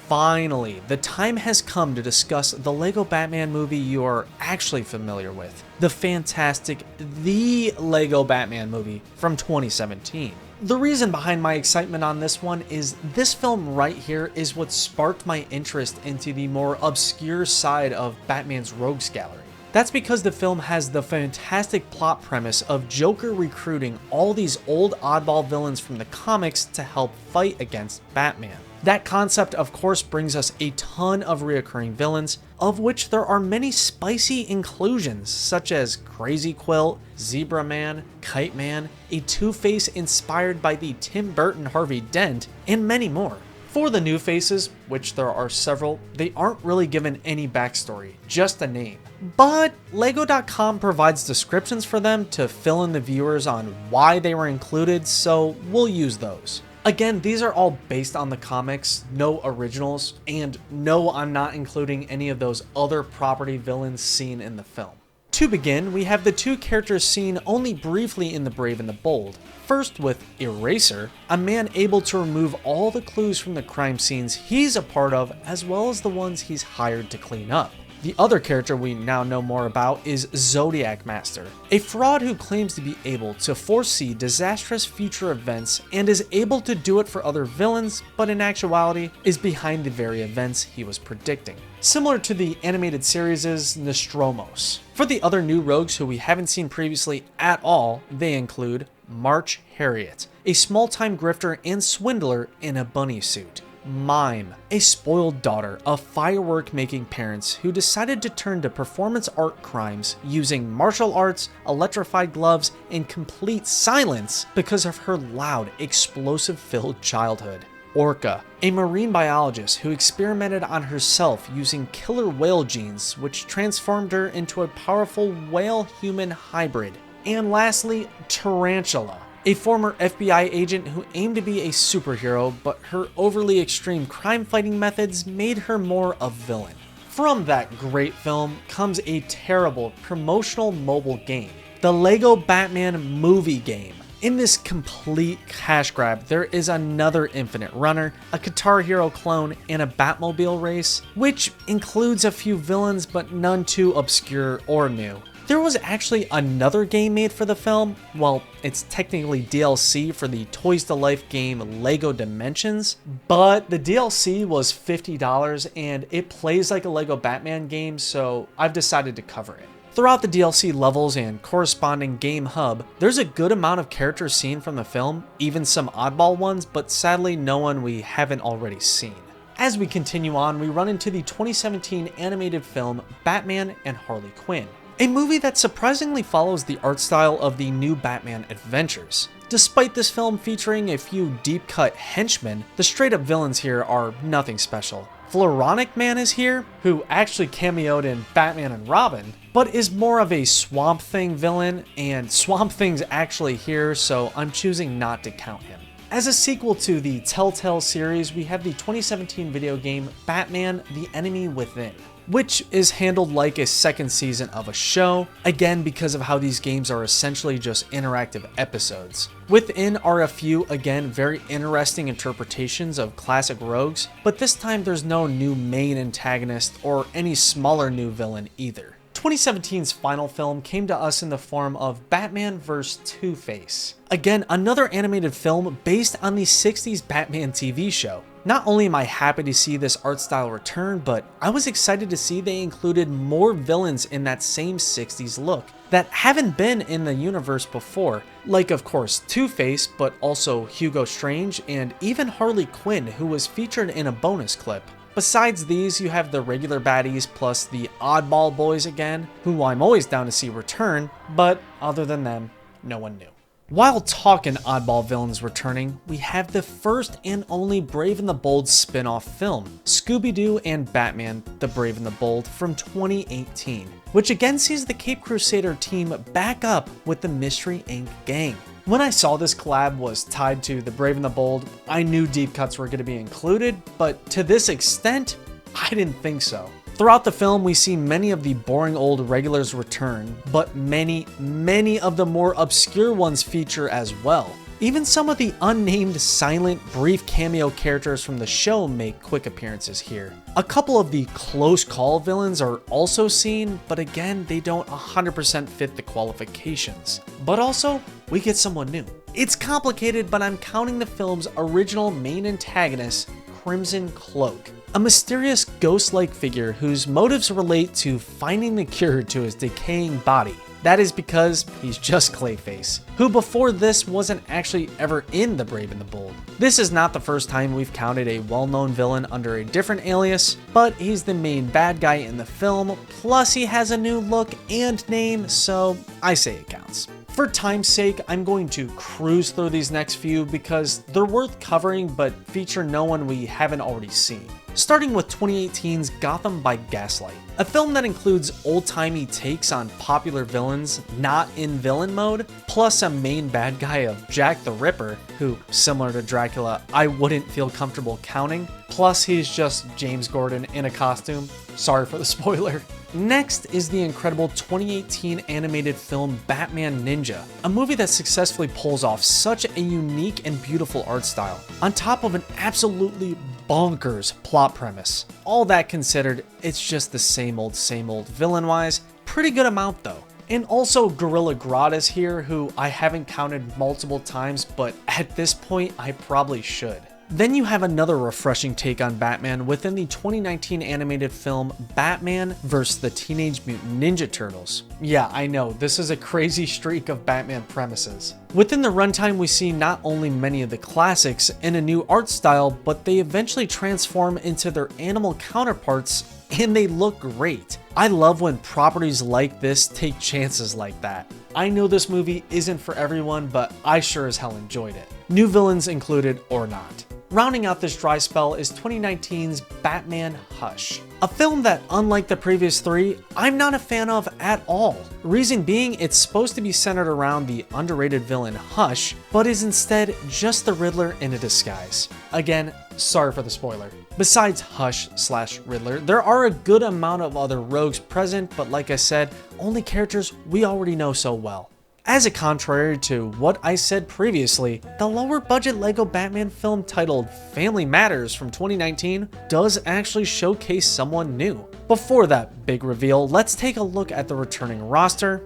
Finally, the time has come to discuss the LEGO Batman movie you are actually familiar with. The fantastic The LEGO Batman movie from 2017. The reason behind my excitement on this one is this film right here is what sparked my interest into the more obscure side of Batman's rogues gallery. That's because the film has the fantastic plot premise of Joker recruiting all these old oddball villains from the comics to help fight against Batman. That concept, of course, brings us a ton of reoccurring villains, of which there are many spicy inclusions, such as Crazy Quilt, Zebra Man, Kite Man, a Two-Face inspired by the Tim Burton Harvey Dent, and many more. For the new faces, which there are several, they aren't really given any backstory, just a name. But LEGO.com provides descriptions for them to fill in the viewers on why they were included, so we'll use those. Again, these are all based on the comics, no originals, and no, I'm not including any of those other property villains seen in the film. To begin, we have the two characters seen only briefly in The Brave and the Bold. First with Eraser, a man able to remove all the clues from the crime scenes he's a part of, as well as the ones he's hired to clean up. The other character we now know more about is Zodiac Master, a fraud who claims to be able to foresee disastrous future events and is able to do it for other villains, but in actuality is behind the very events he was predicting. Similar to the animated series' Nostromos. For the other new rogues who we haven't seen previously at all, they include March Harriet, a small-time grifter and swindler in a bunny suit. Mime, a spoiled daughter of firework-making parents who decided to turn to performance art crimes using martial arts, electrified gloves, and complete silence because of her loud, explosive-filled childhood. Orca, a marine biologist who experimented on herself using killer whale genes, which transformed her into a powerful whale-human hybrid. And lastly, Tarantula, a former FBI agent who aimed to be a superhero, but her overly extreme crime-fighting methods made her more a villain. From that great film comes a terrible promotional mobile game, the LEGO Batman movie game. In this complete cash grab, there is another Infinite Runner, a Guitar Hero clone, and a Batmobile race, which includes a few villains but none too obscure or new. There was actually another game made for the film. Well, it's technically DLC for the Toys to Life game LEGO Dimensions, but the DLC was $50 and it plays like a LEGO Batman game, so I've decided to cover it. Throughout the DLC levels and corresponding game hub, there's a good amount of characters seen from the film, even some oddball ones, but sadly no one we haven't already seen. As we continue on, we run into the 2017 animated film Batman and Harley Quinn. A movie that surprisingly follows the art style of the new Batman Adventures. Despite this film featuring a few deep-cut henchmen, the straight-up villains here are nothing special. Floronic Man is here, who actually cameoed in Batman and Robin, but is more of a Swamp Thing villain, and Swamp Thing's actually here, so I'm choosing not to count him. As a sequel to the Telltale series, we have the 2017 video game Batman: The Enemy Within, which is handled like a second season of a show, again because of how these games are essentially just interactive episodes. Within are a few, again, very interesting interpretations of classic rogues, but this time there's no new main antagonist or any smaller new villain either. 2017's final film came to us in the form of Batman vs. Two-Face. Again, another animated film based on the 60s Batman TV show. Not only am I happy to see this art style return, but I was excited to see they included more villains in that same 60s look that haven't been in the universe before. Like, of course, Two-Face, but also Hugo Strange and even Harley Quinn, who was featured in a bonus clip. Besides these, you have the regular baddies plus the oddball boys again, who I'm always down to see return, but other than them, no one knew. While talking oddball villains returning, we have the first and only Brave and the Bold spin-off film, Scooby-Doo and Batman: The Brave and the Bold from 2018, which again sees the Cape Crusader team back up with the Mystery Inc. gang. When I saw this collab was tied to The Brave and the Bold, I knew deep cuts were going to be included, but to this extent, I didn't think so. Throughout the film, we see many of the boring old regulars return, but many of the more obscure ones feature as well. Even some of the unnamed, silent, brief cameo characters from the show make quick appearances here. A couple of the close call villains are also seen, but again, they don't 100% fit the qualifications. But also, we get someone new. It's complicated, but I'm counting the film's original main antagonist, Crimson Cloak. A mysterious ghost-like figure whose motives relate to finding the cure to his decaying body. That is because he's just Clayface, who before this wasn't actually ever in The Brave and the Bold. This is not the first time we've counted a well-known villain under a different alias, but he's the main bad guy in the film, plus he has a new look and name, so I say it counts. For time's sake, I'm going to cruise through these next few because they're worth covering but feature no one we haven't already seen. Starting with 2018's Gotham by Gaslight, a film that includes old-timey takes on popular villains not in villain mode, plus a main bad guy of Jack the Ripper, who, similar to Dracula, I wouldn't feel comfortable counting, plus he's just James Gordon in a costume. Sorry for the spoiler. Next is the incredible 2018 animated film Batman Ninja, a movie that successfully pulls off such a unique and beautiful art style, on top of an absolutely bonkers plot premise. All that considered, it's just the same old villain-wise. Pretty good amount though. And also Gorilla Grodd is here, who I haven't counted multiple times, but at this point I probably should. Then you have another refreshing take on Batman within the 2019 animated film Batman vs. the Teenage Mutant Ninja Turtles. Yeah, I know, this is a crazy streak of Batman premises. Within the runtime, we see not only many of the classics in a new art style, but they eventually transform into their animal counterparts and they look great. I love when properties like this take chances like that. I know this movie isn't for everyone, but I sure as hell enjoyed it. New villains included or not. Rounding out this dry spell is 2019's Batman Hush, a film that, unlike the previous three, I'm not a fan of at all. Reason being, it's supposed to be centered around the underrated villain Hush, but is instead just the Riddler in a disguise. Again, sorry for the spoiler. Besides Hush/Riddler, there are a good amount of other rogues present, but like I said, only characters we already know so well. As a contrary to what I said previously, the lower budget LEGO Batman film titled Family Matters from 2019 does actually showcase someone new. Before that big reveal, let's take a look at the returning roster.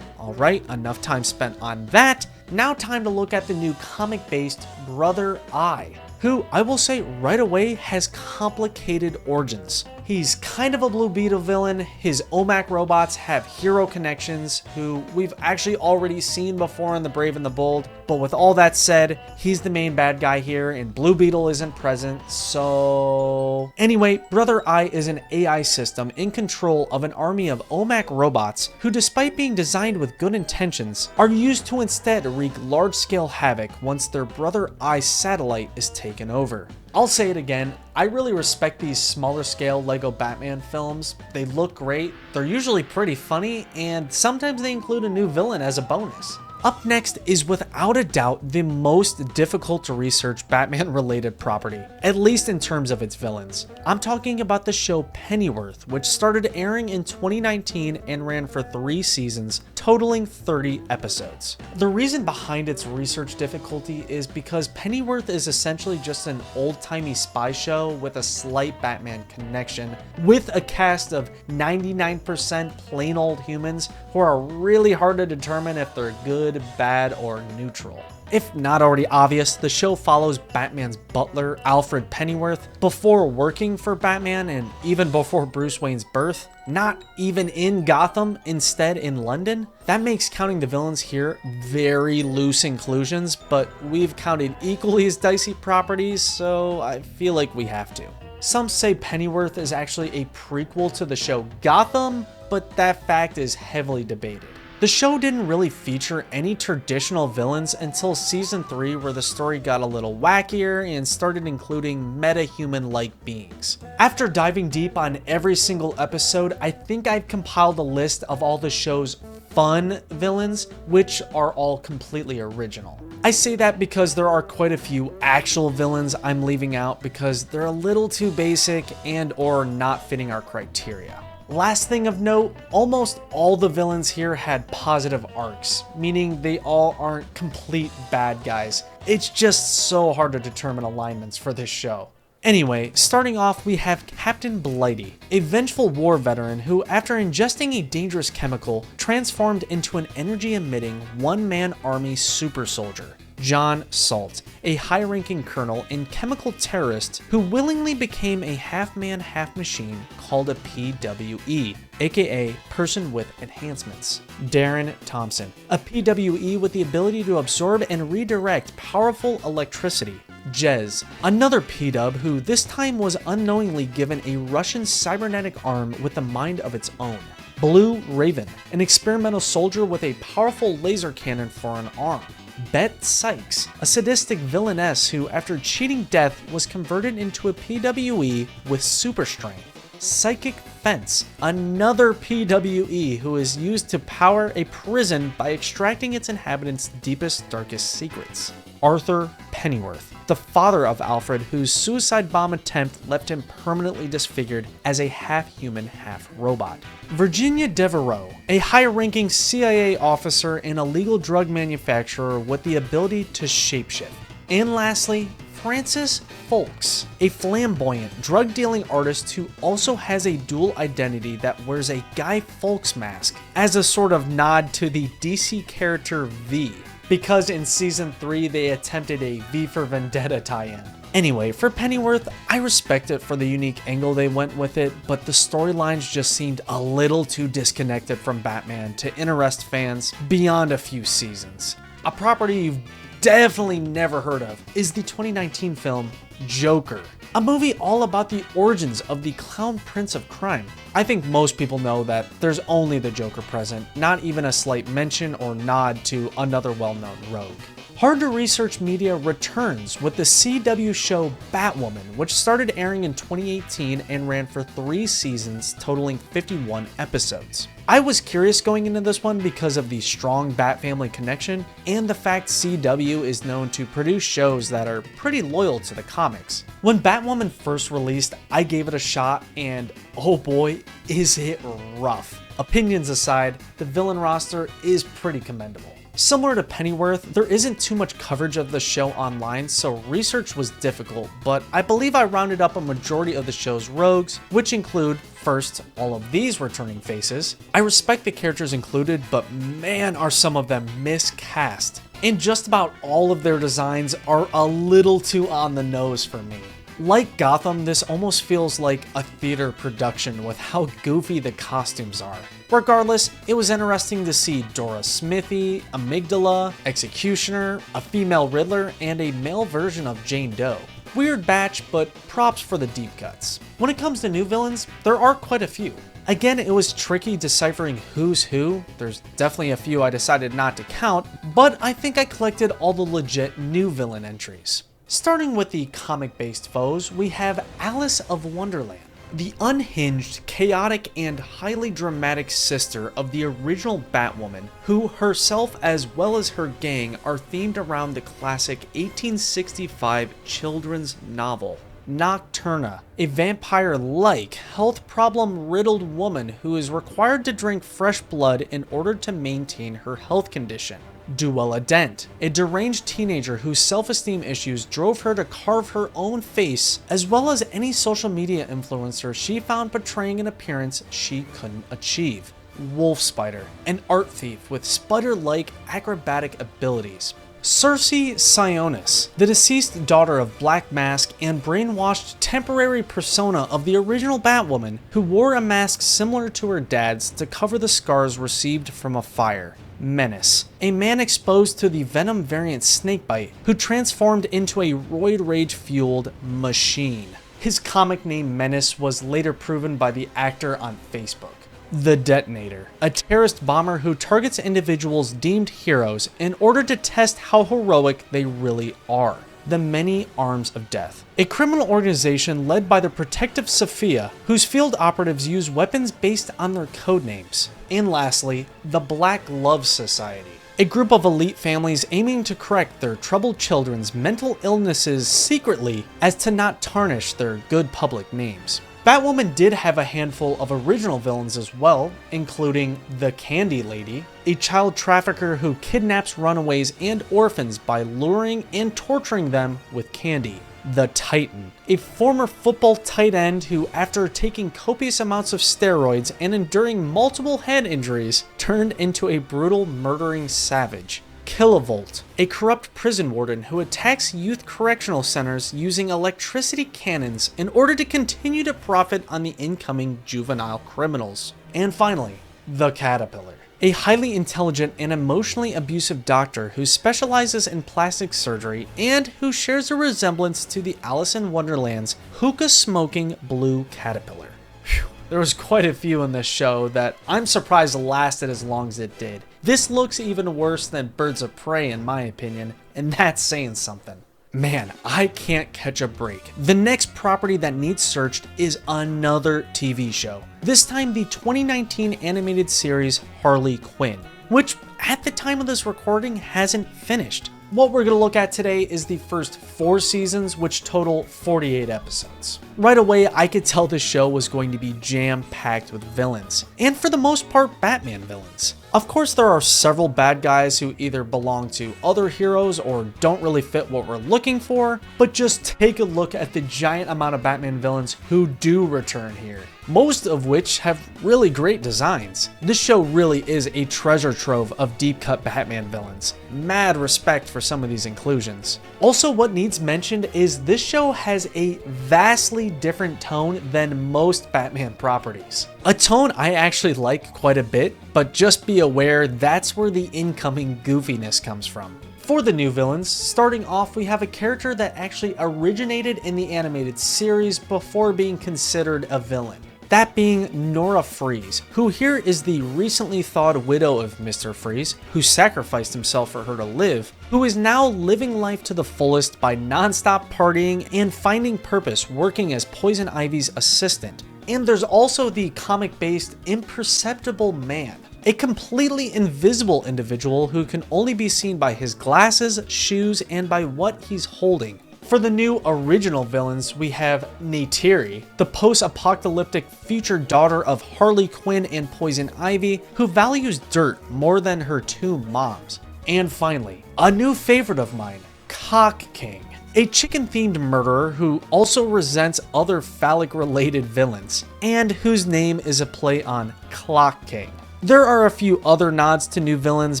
Alright, enough time spent on that. Now time to look at the new comic-based Brother Eye, who I will say right away has complicated origins. He's kind of a Blue Beetle villain. His OMAC robots have hero connections, who we've actually already seen before in The Brave and the Bold. But with all that said, he's the main bad guy here, and Blue Beetle isn't present, so... Anyway, Brother Eye is an AI system in control of an army of OMAC robots who, despite being designed with good intentions, are used to instead wreak large-scale havoc once their Brother Eye satellite is taken over. I'll say it again, I really respect these smaller scale LEGO Batman films. They look great, they're usually pretty funny, and sometimes they include a new villain as a bonus. Up next is without a doubt the most difficult to research Batman related property, at least in terms of its villains. I'm talking about the show Pennyworth, which started airing in 2019 and ran for 3 seasons, totaling 30 episodes. The reason behind its research difficulty is because Pennyworth is essentially just an old-timey spy show with a slight Batman connection, with a cast of 99% plain old humans who are really hard to determine if they're good, bad, or neutral. If not already obvious, the show follows Batman's butler, Alfred Pennyworth, before working for Batman and even before Bruce Wayne's birth, not even in Gotham, instead in London. That makes counting the villains here very loose inclusions, but we've counted equally as dicey properties, so I feel like we have to. Some say Pennyworth is actually a prequel to the show Gotham, but that fact is heavily debated. The show didn't really feature any traditional villains until season 3, where the story got a little wackier and started including meta-human-like beings. After diving deep on every single episode, I think I've compiled a list of all the show's fun villains, which are all completely original. I say that because there are quite a few actual villains I'm leaving out because they're a little too basic and or not fitting our criteria. Last thing of note, almost all the villains here had positive arcs, meaning they all aren't complete bad guys. It's just so hard to determine alignments for this show. Anyway, starting off, we have Captain Blighty, a vengeful war veteran who, after ingesting a dangerous chemical, transformed into an energy-emitting one-man army super soldier. John Salt, a high-ranking colonel and chemical terrorist who willingly became a half-man, half-machine called a PWE, aka Person with Enhancements. Darren Thompson, a PWE with the ability to absorb and redirect powerful electricity. Jez, another PW who this time was unknowingly given a Russian cybernetic arm with a mind of its own. Blue Raven, an experimental soldier with a powerful laser cannon for an arm. Bet Sykes, a sadistic villainess who, after cheating death, was converted into a PWE with super strength. Psychic Fence, another PWE who is used to power a prison by extracting its inhabitants' deepest, darkest secrets. Arthur Pennyworth, the father of Alfred, whose suicide bomb attempt left him permanently disfigured as a half-human, half-robot. Virginia Devereaux, a high-ranking CIA officer and illegal drug manufacturer with the ability to shapeshift. And lastly, Francis Folks, a flamboyant, drug-dealing artist who also has a dual identity that wears a Guy Fawkes mask as a sort of nod to the DC character V, because in season 3 they attempted a V for Vendetta tie-in. Anyway, for Pennyworth, I respect it for the unique angle they went with it, but the storylines just seemed a little too disconnected from Batman to interest fans beyond a few seasons. A property you've definitely never heard of is the 2019 film Joker, a movie all about the origins of the Clown Prince of Crime. I think most people know that there's only the Joker present, not even a slight mention or nod to another well-known rogue. Hard to Research Media returns with the CW show Batwoman, which started airing in 2018 and ran for 3 seasons, totaling 51 episodes. I was curious going into this one because of the strong Bat family connection and the fact CW is known to produce shows that are pretty loyal to the comics. When Batwoman first released, I gave it a shot and oh boy, is it rough. Opinions aside, the villain roster is pretty commendable. Similar to Pennyworth, there isn't too much coverage of the show online, so research was difficult, but I believe I rounded up a majority of the show's rogues, which include, first, all of these returning faces. I respect the characters included, but man are some of them miscast. And just about all of their designs are a little too on the nose for me. Like Gotham, this almost feels like a theater production with how goofy the costumes are. Regardless, it was interesting to see Dora Smithy, Amygdala, Executioner, a female Riddler, and a male version of Jane Doe. Weird batch, but props for the deep cuts. When it comes to new villains, there are quite a few. Again, it was tricky deciphering who's who. There's definitely a few I decided not to count, but I think I collected all the legit new villain entries. Starting with the comic-based foes, we have Alice of Wonderland, the unhinged, chaotic, and highly dramatic sister of the original Batwoman, who herself as well as her gang are themed around the classic 1865 children's novel, Nocturna, a vampire-like, health problem-riddled woman who is required to drink fresh blood in order to maintain her health condition. Duella Dent, a deranged teenager whose self-esteem issues drove her to carve her own face, as well as any social media influencer she found portraying an appearance she couldn't achieve. Wolf Spider, an art thief with spider-like acrobatic abilities. Circe Sionis, the deceased daughter of Black Mask and brainwashed temporary persona of the original Batwoman, who wore a mask similar to her dad's to cover the scars received from a fire. Menace, a man exposed to the Venom variant Snakebite, who transformed into a roid rage-fueled machine. His comic name Menace was later proven by the actor on Facebook. The Detonator, a terrorist bomber who targets individuals deemed heroes in order to test how heroic they really are. The Many Arms of Death, a criminal organization led by the Protective Sophia, whose field operatives use weapons based on their codenames. And lastly, the Black Love Society, a group of elite families aiming to correct their troubled children's mental illnesses secretly as to not tarnish their good public names. Batwoman did have a handful of original villains as well, including the Candy Lady, a child trafficker who kidnaps runaways and orphans by luring and torturing them with candy. The Titan, a former football tight end who, after taking copious amounts of steroids and enduring multiple head injuries, turned into a brutal murdering savage. Kilovolt, a corrupt prison warden who attacks youth correctional centers using electricity cannons in order to continue to profit on the incoming juvenile criminals. And finally, the Caterpillar, a highly intelligent and emotionally abusive doctor who specializes in plastic surgery and who shares a resemblance to the Alice in Wonderland's hookah-smoking blue caterpillar. Whew. There was quite a few in this show that I'm surprised lasted as long as it did. This looks even worse than Birds of Prey in my opinion, and that's saying something. Man, I can't catch a break. The next property that needs searched is another TV show. This time the 2019 animated series Harley Quinn, which at the time of this recording hasn't finished. What we're going to look at today is the first 4 seasons, which total 48 episodes. Right away, I could tell this show was going to be jam-packed with villains, and for the most part, Batman villains. Of course, there are several bad guys who either belong to other heroes or don't really fit what we're looking for, but just take a look at the giant amount of Batman villains who do return here, most of which have really great designs. This show really is a treasure trove of deep-cut Batman villains. Mad respect for some of these inclusions. Also, what needs mentioned is this show has a vastly different tone than most Batman properties. A tone I actually like quite a bit, but just be aware that's where the incoming goofiness comes from. For the new villains, starting off we have a character that actually originated in the animated series before being considered a villain. That being Nora Freeze, who here is the recently thawed widow of Mr. Freeze, who sacrificed himself for her to live, who is now living life to the fullest by non-stop partying and finding purpose working as Poison Ivy's assistant. And there's also the comic-based Imperceptible Man, a completely invisible individual who can only be seen by his glasses, shoes, and by what he's holding. For the new original villains, we have Neytiri, the post-apocalyptic future daughter of Harley Quinn and Poison Ivy, who values dirt more than her 2 moms. And finally, a new favorite of mine, Cock King, a chicken-themed murderer who also resents other phallic-related villains, and whose name is a play on Clock King. There are a few other nods to new villains,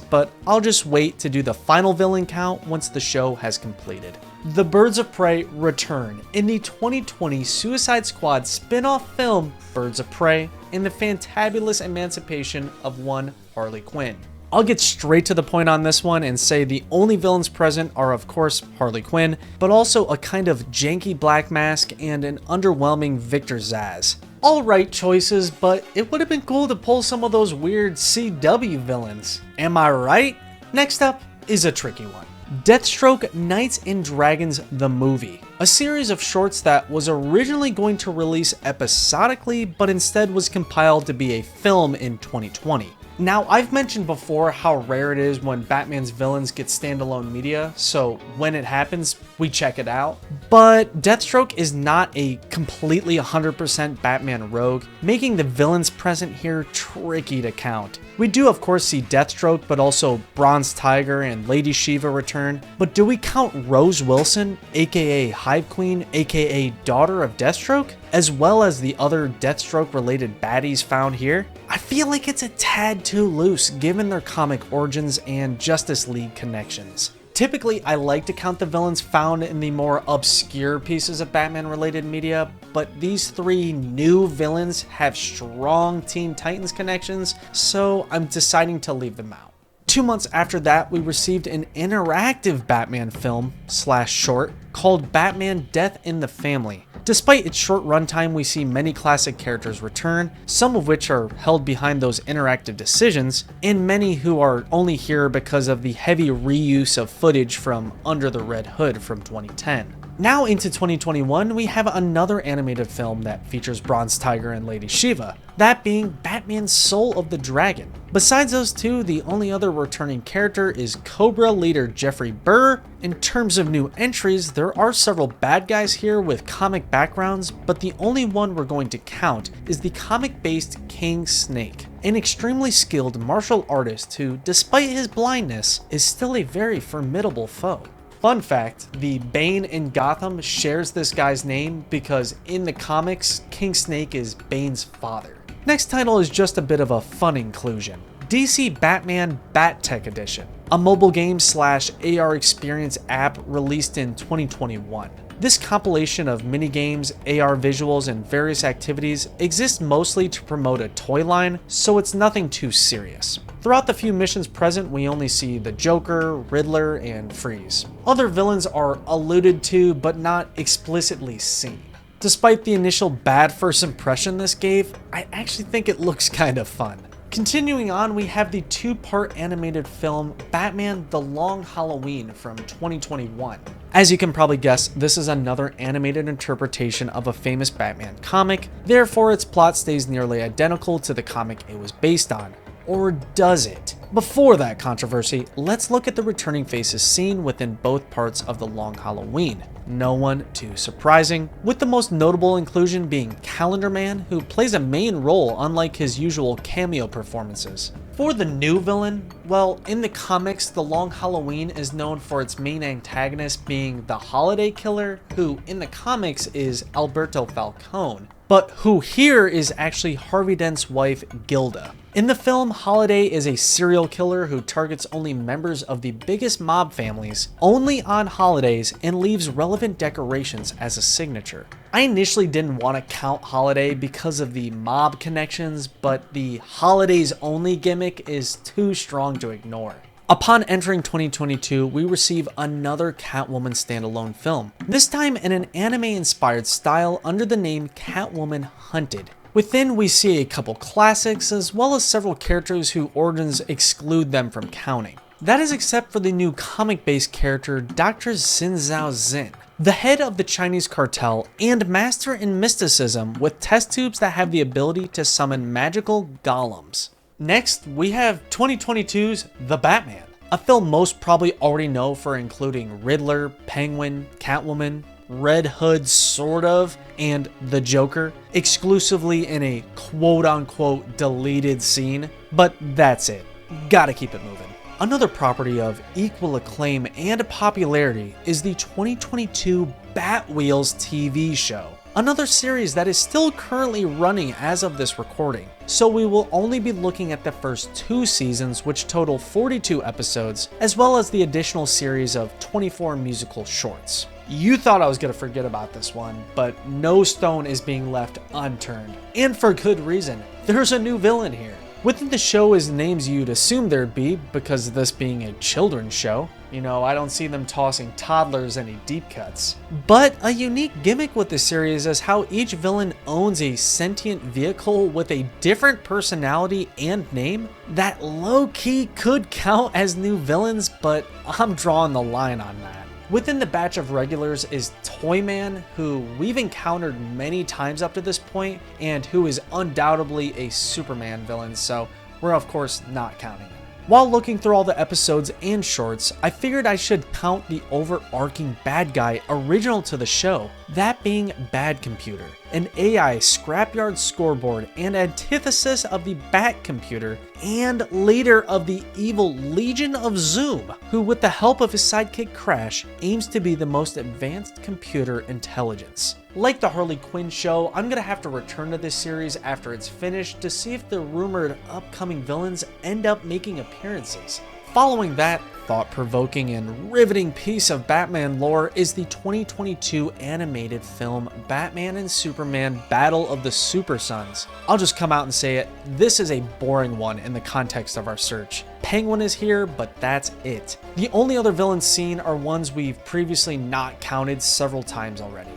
but I'll just wait to do the final villain count once the show has completed. The Birds of Prey return in the 2020 Suicide Squad spin-off film Birds of Prey and the fantabulous emancipation of one Harley Quinn. I'll get straight to the point on this one and say the only villains present are of course Harley Quinn, but also a kind of janky Black Mask and an underwhelming Victor Zsasz. All right choices, but it would have been cool to pull some of those weird CW villains. Am I right? Next up is a tricky one. Deathstroke Knights and Dragons the Movie, a series of shorts that was originally going to release episodically, but instead was compiled to be a film in 2020. Now, I've mentioned before how rare it is when Batman's villains get standalone media, so when it happens, we check it out. But Deathstroke is not a completely 100% Batman rogue, making the villains present here tricky to count. We do of course see Deathstroke, but also Bronze Tiger and Lady Shiva return. But do we count Rose Wilson, aka Hive Queen, aka daughter of Deathstroke, as well as the other Deathstroke related baddies found here? I feel like it's a tad too loose given their comic origins and Justice League connections. Typically, I like to count the villains found in the more obscure pieces of Batman-related media, but these three new villains have strong Teen Titans connections, so I'm deciding to leave them out. 2 months after that, we received an interactive Batman film / short called Batman Death in the Family. Despite its short runtime, we see many classic characters return, some of which are held behind those interactive decisions, and many who are only here because of the heavy reuse of footage from Under the Red Hood from 2010. Now into 2021, we have another animated film that features Bronze Tiger and Lady Shiva, that being Batman Soul of the Dragon. Besides those two, the only other returning character is Cobra leader Jeffrey Burr. In terms of new entries, there are several bad guys here with comic backgrounds, but the only one we're going to count is the comic-based King Snake, an extremely skilled martial artist who, despite his blindness, is still a very formidable foe. Fun fact, the Bane in Gotham shares this guy's name because in the comics, King Snake is Bane's father. Next title is just a bit of a fun inclusion. DC Batman Bat Tech Edition, a mobile game / AR experience app released in 2021. This compilation of minigames, AR visuals, and various activities exists mostly to promote a toy line, so it's nothing too serious. Throughout the few missions present, we only see the Joker, Riddler, and Freeze. Other villains are alluded to, but not explicitly seen. Despite the initial bad first impression this gave, I actually think it looks kind of fun. Continuing on, we have the two-part animated film Batman The Long Halloween from 2021. As you can probably guess, this is another animated interpretation of a famous Batman comic, therefore its plot stays nearly identical to the comic it was based on. Or does it? Before that controversy, let's look at the returning faces seen within both parts of The Long Halloween. No one too surprising, with the most notable inclusion being Calendar Man, who plays a main role unlike his usual cameo performances. For the new villain, well, in the comics, The Long Halloween is known for its main antagonist being the Holiday Killer, who in the comics is Alberto Falcone, but who here is actually Harvey Dent's wife, Gilda. In the film, Holiday is a serial killer who targets only members of the biggest mob families, only on holidays, and leaves relevant decorations as a signature. I initially didn't want to count Holiday because of the mob connections, but the holidays only gimmick is too strong to ignore. Upon entering 2022, we receive another Catwoman standalone film, this time in an anime-inspired style under the name Catwoman Hunted. Within, we see a couple classics, as well as several characters whose origins exclude them from counting. That is except for the new comic-based character Dr. Xin Zhao Xin, the head of the Chinese cartel and master in mysticism with test tubes that have the ability to summon magical golems. Next, we have 2022's The Batman, a film most probably already know for including Riddler, Penguin, Catwoman, Red Hood sort of, and the Joker, exclusively in a quote-unquote deleted scene, but that's it. Gotta keep it moving. Another property of equal acclaim and popularity is the 2022 Batwheels TV show, another series that is still currently running as of this recording, so we will only be looking at the first 2 seasons, which total 42 episodes, as well as the additional series of 24 musical shorts. You thought I was going to forget about this one, but no stone is being left unturned. And for good reason. There's a new villain here. Within the show is names you'd assume there'd be, because of this being a children's show. You know, I don't see them tossing toddlers any deep cuts. But a unique gimmick with the series is how each villain owns a sentient vehicle with a different personality and name that low-key could count as new villains, but I'm drawing the line on that. Within the batch of regulars is Toyman, who we've encountered many times up to this point, and who is undoubtedly a Superman villain, so we're of course not counting him. While looking through all the episodes and shorts, I figured I should count the overarching bad guy original to the show, that being Bad Computer, an AI scrapyard scoreboard and antithesis of the Bat Computer, and leader of the evil Legion of Zoom, who with the help of his sidekick Crash, aims to be the most advanced computer intelligence. Like the Harley Quinn show, I'm gonna have to return to this series after it's finished to see if the rumored upcoming villains end up making appearances. Following that thought-provoking and riveting piece of Batman lore is the 2022 animated film Batman and Superman Battle of the Super Sons. I'll just come out and say it, this is a boring one in the context of our search. Penguin is here, but that's it. The only other villains seen are ones we've previously not counted several times already.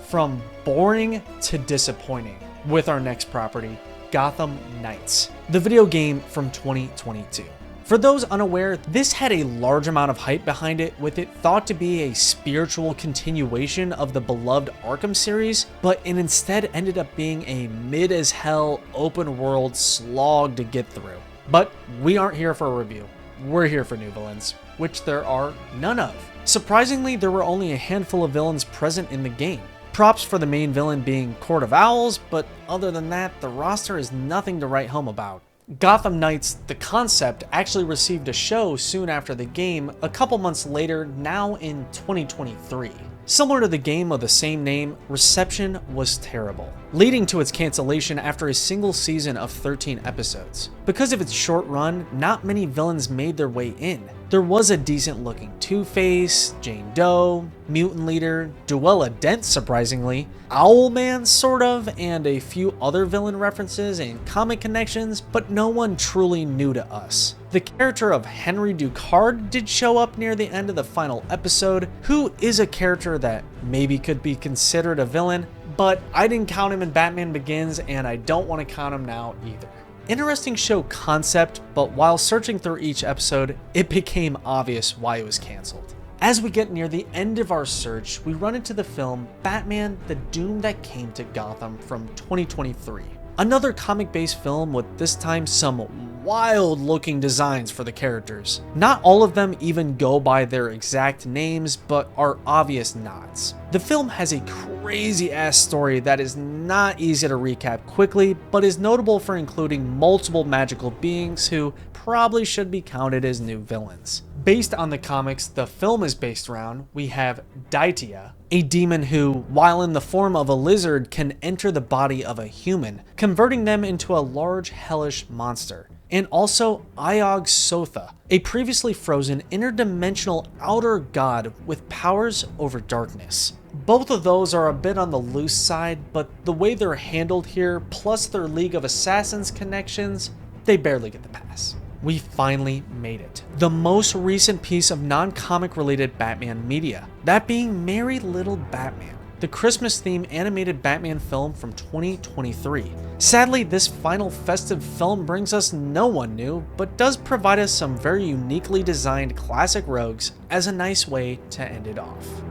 From boring to disappointing with our next property, Gotham Knights, the video game from 2022. For those unaware, this had a large amount of hype behind it, with it thought to be a spiritual continuation of the beloved Arkham series, but it instead ended up being a mid-as-hell open-world slog to get through. But we aren't here for a review. We're here for new villains, which there are none of. Surprisingly, there were only a handful of villains present in the game. Props for the main villain being Court of Owls, but other than that, the roster is nothing to write home about. Gotham Knights, the concept, actually received a show soon after the game, a couple months later, now in 2023. Similar to the game of the same name, reception was terrible, leading to its cancellation after a single season of 13 episodes. Because of its short run, not many villains made their way in. There was a decent looking Two-Face, Jane Doe, Mutant Leader, Duella Dent surprisingly, Owlman sort of, and a few other villain references and comic connections, but no one truly new to us. The character of Henry Ducard did show up near the end of the final episode, who is a character that maybe could be considered a villain, but I didn't count him in Batman Begins and I don't want to count him now either. Interesting show concept, but while searching through each episode, it became obvious why it was canceled. As we get near the end of our search, we run into the film Batman: The Doom That Came to Gotham from 2023. Another comic-based film with this time some wild-looking designs for the characters. Not all of them even go by their exact names, but are obvious nods. The film has a crazy-ass story that is not easy to recap quickly, but is notable for including multiple magical beings who probably should be counted as new villains. Based on the comics the film is based around, we have Daitia, a demon who, while in the form of a lizard, can enter the body of a human, converting them into a large hellish monster. And also Iog Sotha, a previously frozen interdimensional outer god with powers over darkness. Both of those are a bit on the loose side, but the way they're handled here, plus their League of Assassins connections, they barely get the pass. We finally made it. The most recent piece of non-comic related Batman media, that being Merry Little Batman, the Christmas-themed animated Batman film from 2023. Sadly, this final festive film brings us no one new, but does provide us some very uniquely designed classic rogues as a nice way to end it off.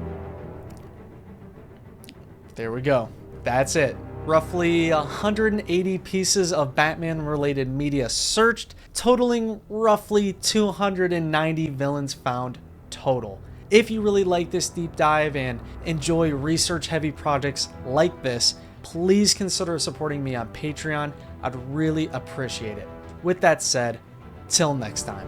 There we go. That's it. Roughly 180 pieces of Batman-related media searched, totaling roughly 290 villains found total. If you really like this deep dive and enjoy research-heavy projects like this, please consider supporting me on Patreon. I'd really appreciate it. With that said, till next time.